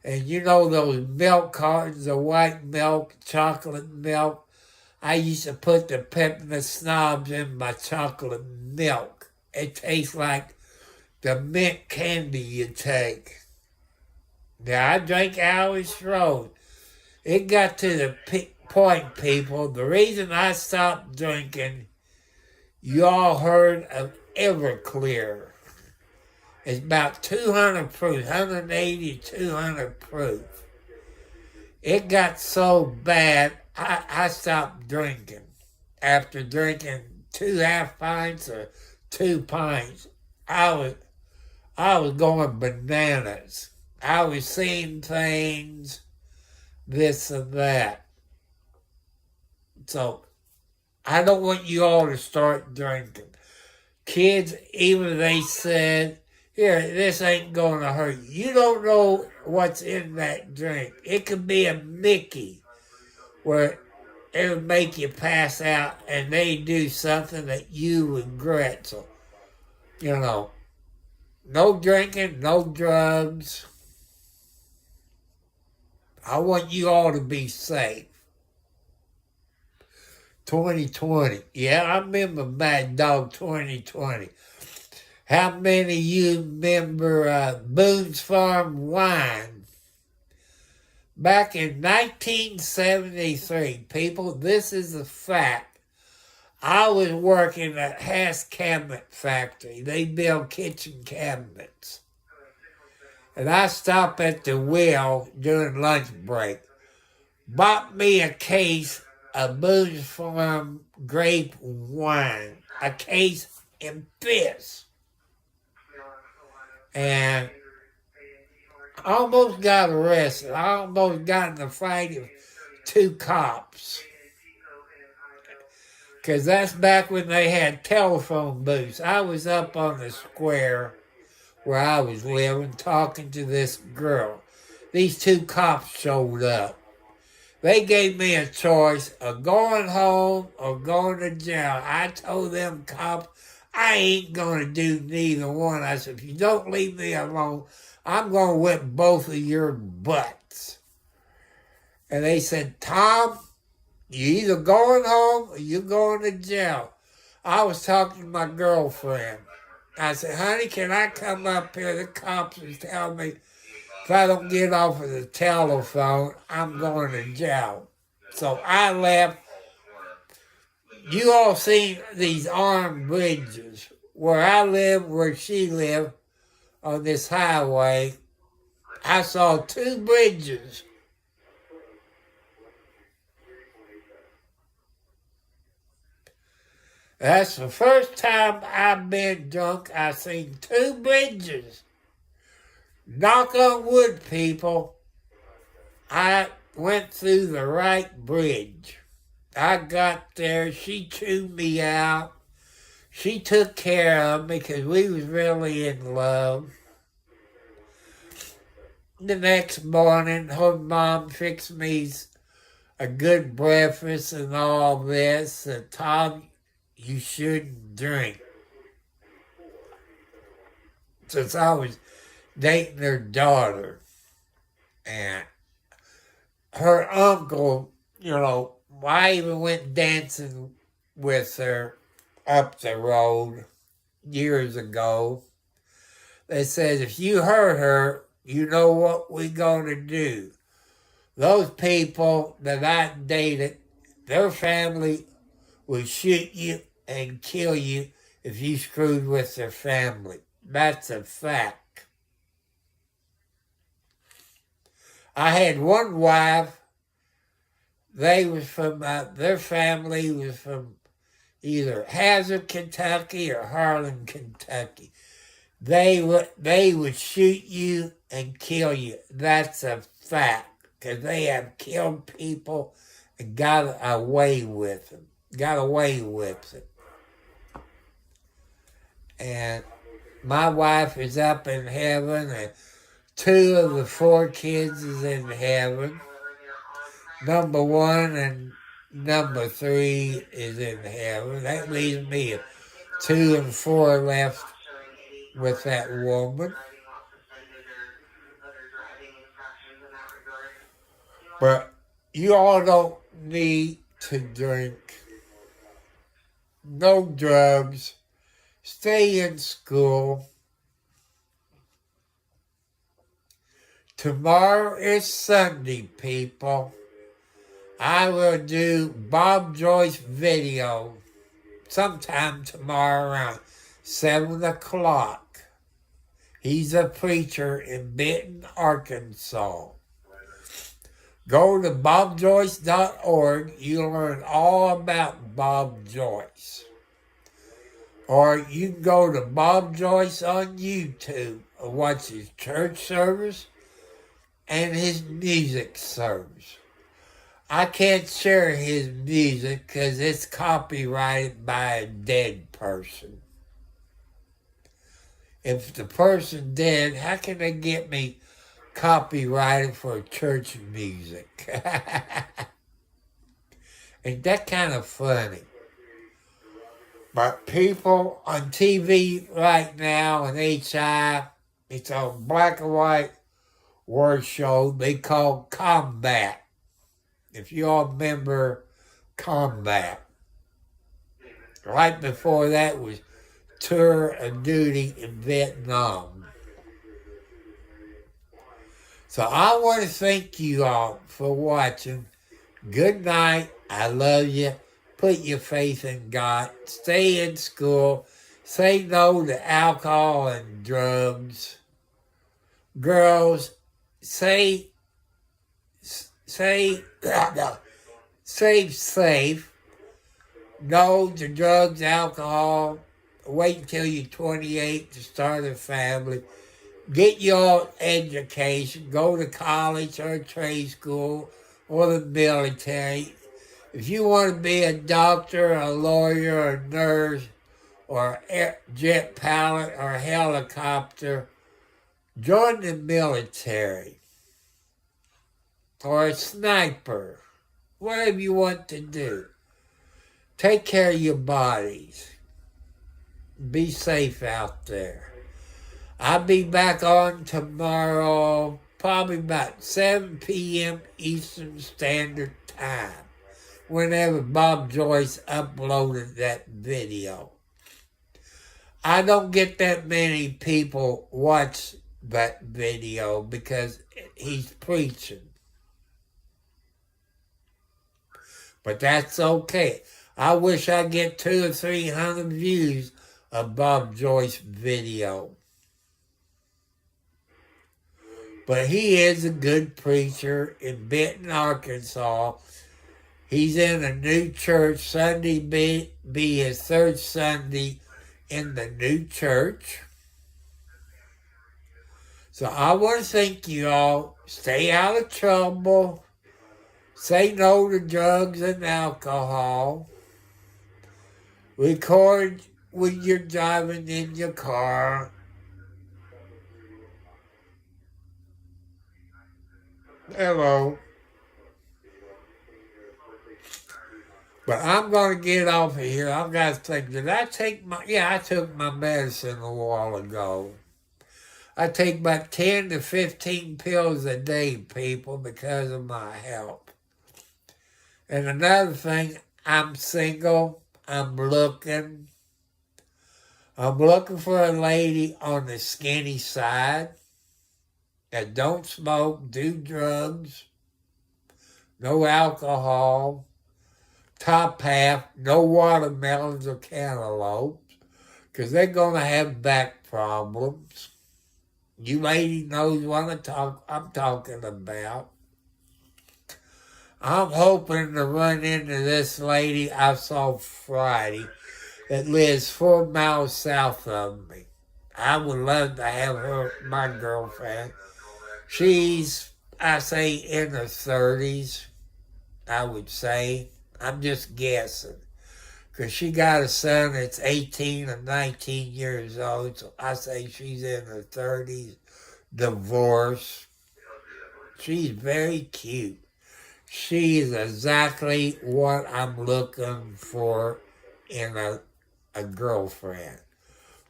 Speaker 2: And you know those milk cartons of white milk, chocolate milk? I used to put the peppermint snobs in my chocolate milk. It tastes like the mint candy you take. Now, I drank Irish Rose. It got to the point, people, the reason I stopped drinking, you all heard of Everclear. It's about 200 proof, 180, 200 proof. It got so bad, I stopped drinking. After drinking 2.5 pints or 2 pints, I was going bananas. I was seeing things, this and that. So, I don't want you all to start drinking. Kids, even they said, here, this ain't going to hurt you. You don't know what's in that drink. It could be a Mickey where it'll make you pass out and they do something that you regret. So, no drinking, no drugs. I want you all to be safe. 2020. Yeah, I remember Mad Dog 2020. How many of you remember Boone's Farm wine? Back in 1973, people, this is a fact. I was working at Haas Cabinet Factory. They build kitchen cabinets. And I stopped at the wheel during lunch break. Bought me a case of Boone's Farm grape wine. A case in fist. And I almost got arrested. I almost got in a fight with 2 cops. Because that's back when they had telephone booths. I was up on the square where I was living talking to this girl. These 2 cops showed up. They gave me a choice of going home or going to jail. I told them cops, I ain't going to do neither one. I said, if you don't leave me alone, I'm going to whip both of your butts. And they said, Tom, you either going home or you're going to jail. I was talking to my girlfriend. I said, honey, can I come up here? The cops is telling me if I don't get off of the telephone, I'm going to jail. So I left. You all seen these armed bridges. Where I live, where she lived, on this highway, I saw 2 bridges. That's the first time I've been drunk. I've seen 2 bridges. Knock on wood, people. I went through the right bridge. I got there. She chewed me out. She took care of me because we was really in love. The next morning, her mom fixed me a good breakfast and all this. And Tom, you shouldn't drink. Since I was dating her daughter. And her uncle, I even went dancing with her up the road years ago. They said, if you hurt her, you know what we're going to do. Those people that I dated, their family would shoot you and kill you if you screwed with their family. That's a fact. I had one wife, they was from, their family was from either Hazard, Kentucky or Harlan, Kentucky. They would shoot you and kill you. That's a fact. Because they have killed people and got away with them. Got away with it. And my wife is up in heaven, and 2 of the 4 kids is in heaven. Number 1 and number 3 is in heaven. That leaves me 2 and 4 left with that woman. But you all don't need to drink. No drugs. Stay in school. Tomorrow is Sunday, people. I will do Bob Joyce video sometime tomorrow around 7 o'clock. He's a preacher in Benton, Arkansas. Go to bobjoyce.org. You'll learn all about Bob Joyce. Or you can go to Bob Joyce on YouTube and watch his church service and his music service. I can't share his music because it's copyrighted by a dead person. If the person dead, how can they get me copyrighted for church music? Ain't that kind of funny? But people on TV right now and HI, it's a black and white war show they call Combat. If you all remember Combat. Right before that was Tour of Duty in Vietnam. So I want to thank you all for watching. Good night. I love you. Put your faith in God. Stay in school. Say no to alcohol and drugs. Girls, say safe. No to drugs, alcohol. Wait until you're 28 to start a family. Get your education. Go to college or trade school or the military. If you want to be a doctor, a lawyer, a nurse, or a jet pilot or a helicopter, join the military. Or a sniper. Whatever you want to do. Take care of your bodies. Be safe out there. I'll be back on tomorrow, probably about 7 p.m. Eastern Standard Time, whenever Bob Joyce uploaded that video. I don't get that many people watch that video because he's preaching. But that's okay. I wish I get 200 or 300 views of Bob Joyce video. But he is a good preacher in Benton, Arkansas. He's in a new church. Sunday be his 3rd Sunday in the new church. So I want to thank you all. Stay out of trouble. Say no to drugs and alcohol. Record when you're driving in your car. Hello. But I'm going to get off of here. I've got to think, did I take my... Yeah, I took my medicine a while ago. I take about 10 to 15 pills a day, people, because of my health. And another thing, I'm single. I'm looking. I'm looking for a lady on the skinny side that don't smoke, do drugs, no alcohol, top half, no watermelons or cantaloupes, because they're going to have back problems. You lady knows what I'm talking about. I'm hoping to run into this lady I saw Friday that lives 4 miles south of me. I would love to have her, my girlfriend. She's, I say, in her 30s, I would say. I'm just guessing. Because she got a son that's 18 or 19 years old, so I say she's in her 30s, divorced. She's very cute. She's exactly what I'm looking for in a girlfriend.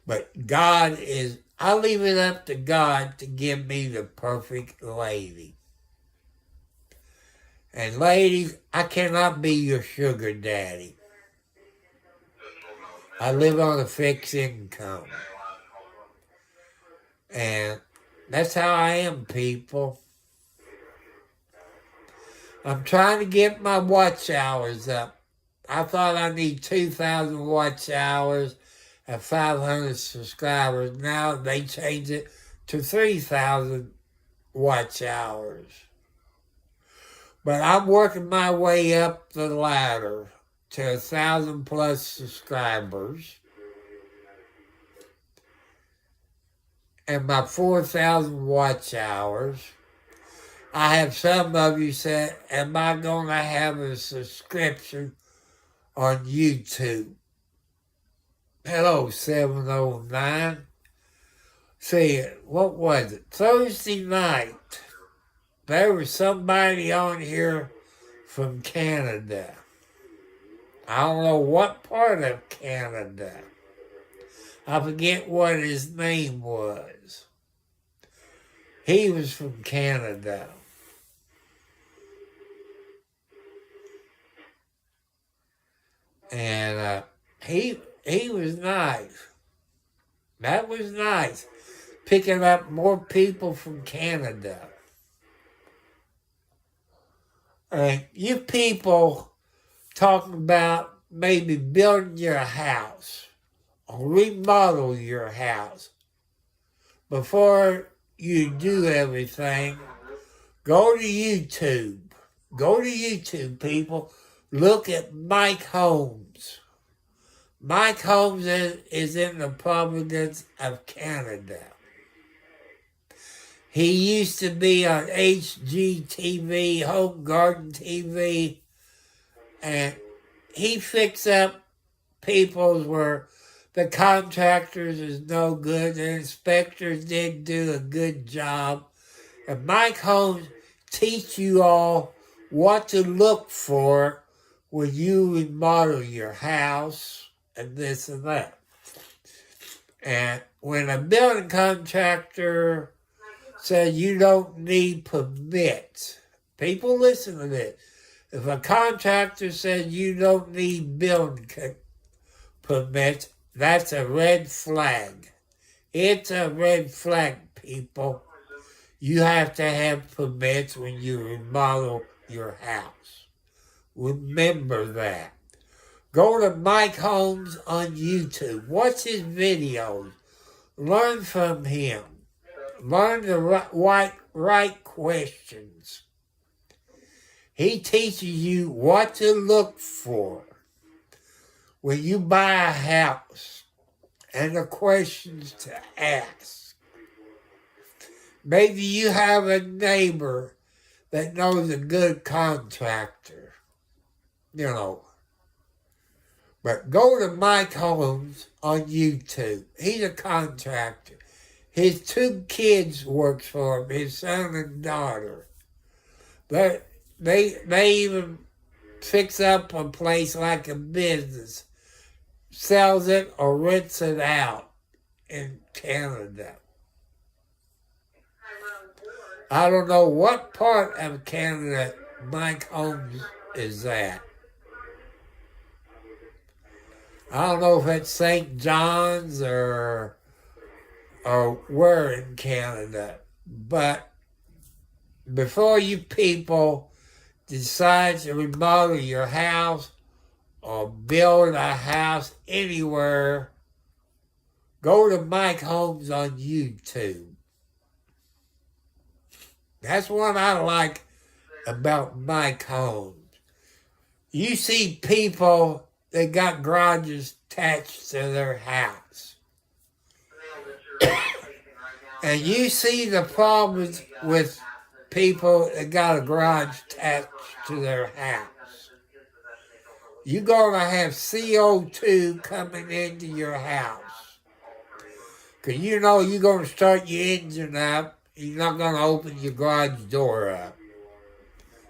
Speaker 2: But God is, I leave it up to God to give me the perfect lady. And ladies, I cannot be your sugar daddy. I live on a fixed income. And that's how I am, people. I'm trying to get my watch hours up. I thought I need 2,000 watch hours at 500 subscribers. Now they changed it to 3,000 watch hours. But I'm working my way up the ladder to 1,000 plus subscribers. And my 4,000 watch hours. I have some of you said, am I going to have a subscription on YouTube? Hello, 709. See, what was it? Thursday night, there was somebody on here from Canada. I don't know what part of Canada. I forget what his name was. He was from Canada. And he was nice. That was nice. Picking up more people from Canada. And you people talking about maybe building your house or remodel your house. Before you do everything, go to YouTube. Go to YouTube, people. Look at Mike Holmes. Mike Holmes is in the province of Canada. He used to be on HGTV, Home Garden TV, and he fixed up people's where the contractors is no good, the inspectors didn't do a good job. And Mike Holmes teach you all what to look for when you remodel your house and this and that. And when a building contractor said you don't need permits, people listen to this. If a contractor says you don't need building permits, that's a red flag. It's a red flag, people. You have to have permits when you remodel your house. Remember that. Go to Mike Holmes on YouTube. Watch his videos. Learn from him. Learn the right questions. He teaches you what to look for when you buy a house and the questions to ask. Maybe you have a neighbor that knows a good contractor, But go to Mike Holmes on YouTube. He's a contractor. His 2 kids work for him, his son and daughter. But they even fix up a place like a business, sells it or rents it out in Canada. I don't know what part of Canada Mike Holmes is at. I don't know if it's St. John's or where in Canada, but before you people decide to remodel your house or build a house anywhere, go to Mike Holmes on YouTube. That's what I like about Mike Holmes. You see people that got garages attached to their house. And you see the problems with people that got a garage attached to their house. You're going to have CO2 coming into your house. Because you know you're going to start your engine up. You're not going to open your garage door up.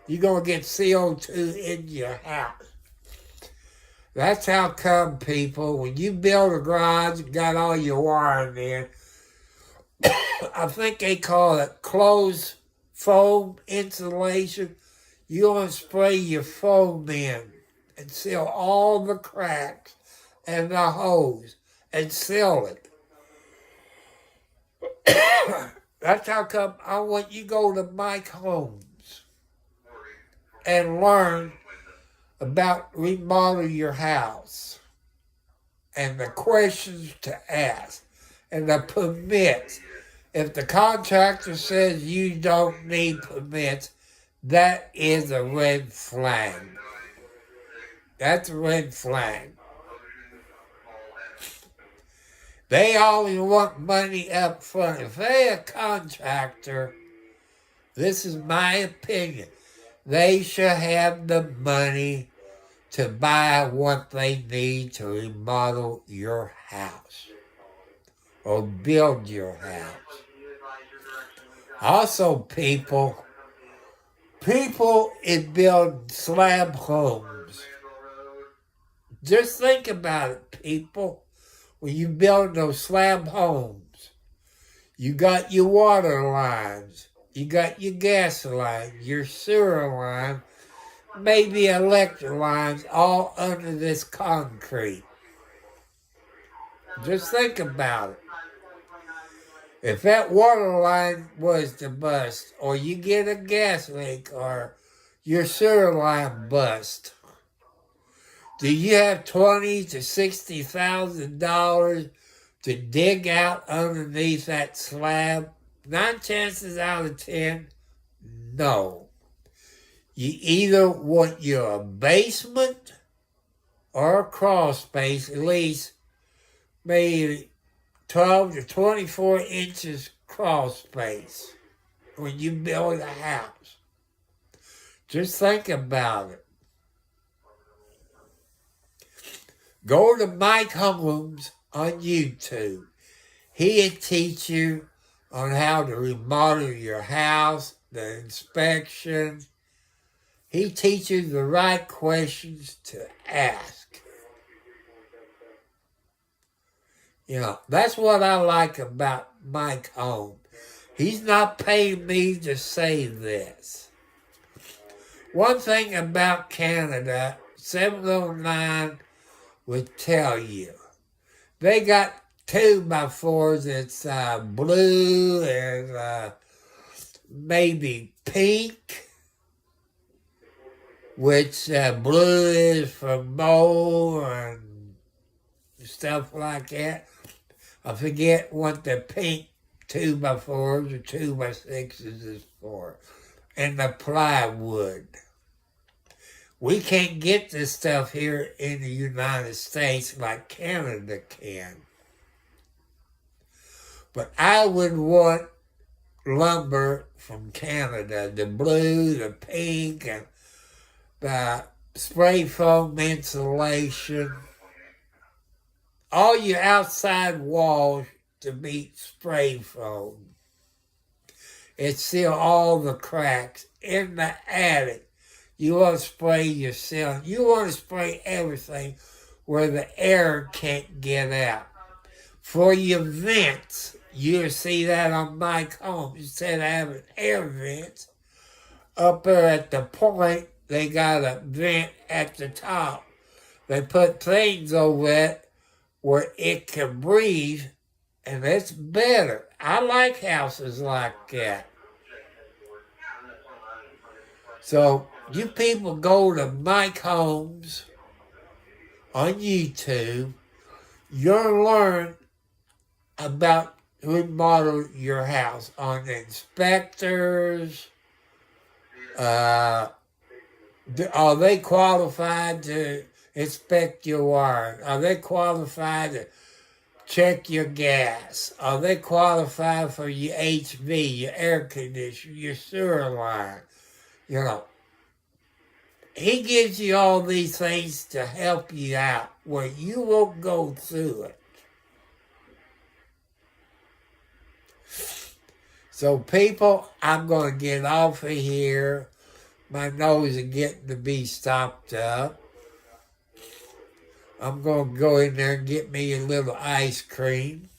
Speaker 2: You're going to get CO2 in your house. That's how come, people, when you build a garage and got all your wiring in, I think they call it closed foam insulation. You want to spray your foam in and seal all the cracks and the holes and seal it. That's how come I want you to go to Mike Holmes and learn about remodel your house and the questions to ask and the permits. If the contractor says you don't need permits, that is a red flag. That's a red flag. They always want money up front. If they're a contractor, this is my opinion, they should have the money to buy what they need to remodel your house or build your house. Also, people in build slab homes. Just think about it, people. When you build those slab homes, you got your water lines, you got your gas line, your sewer line, maybe electric lines, all under this concrete. Just think about it. If that water line was to bust, or you get a gas leak, or your sewer line bust, do you have $20,000 to $60,000 to dig out underneath that slab? 9 chances out of 10, no. You either want your basement or a crawl space, at least maybe 12 to 24 inches crawl space when you build a house. Just think about it. Go to Mike Holmes on YouTube. He'll teach you on how to remodel your house, the inspection. He teaches the right questions to ask. You know, that's what I like about Mike Holmes. He's not paying me to say this. One thing about Canada, 709 would tell you. They got 2x4s that's blue and maybe pink, which blue is for mold and stuff like that. I forget what the pink 2x4s or 2x6s is for. And the plywood. We can't get this stuff here in the United States like Canada can. But I would want lumber from Canada, the blue, the pink, and the spray foam insulation. All your outside walls to be spray foam. It seal all the cracks in the attic. You want to spray your ceiling. You want to spray everything where the air can't get out. For your vents, you'll see that on Mike Holmes. Instead of having air vents, up there at the point, they got a vent at the top. They put things over it where it can breathe, and it's better. I like houses like that. So you people go to Mike Holmes on YouTube. You'll learn about remodel your house on inspectors. Are they qualified to inspect your wiring? Are they qualified to check your gas? Are they qualified for your HV, your air conditioner, your sewer line? You know, he gives you all these things to help you out where you won't go through it. So people, I'm going to get off of here. My nose is getting to be stopped up. I'm going to go in there and get me a little ice cream.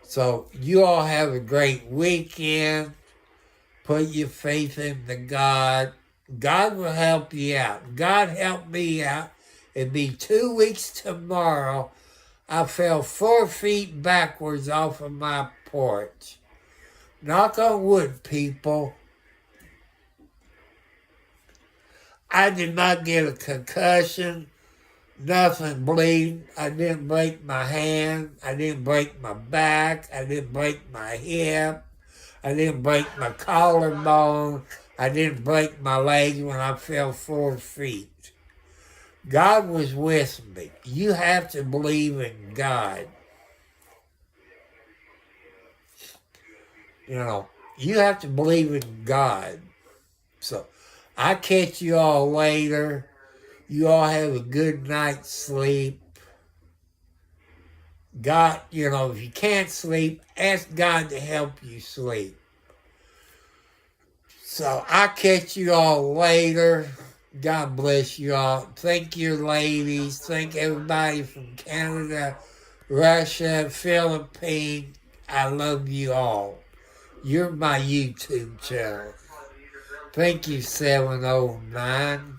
Speaker 2: So you all have a great weekend. Put your faith into God. God will help you out. God helped me out. It'll be 2 weeks tomorrow. I fell 4 feet backwards off of my porch. Knock on wood, people. I did not get a concussion, nothing bleeding. I didn't break my hand. I didn't break my back. I didn't break my hip. I didn't break my collarbone. I didn't break my leg when I fell 4 feet. God was with me. You have to believe in God. You know, you have to believe in God. So, I'll catch you all later. You all have a good night's sleep. God, you know, if you can't sleep, ask God to help you sleep. So, I'll catch you all later. God bless you all. Thank you, ladies. Thank everybody from Canada, Russia, Philippines. I love you all. You're my YouTube channel. Thank you, 709.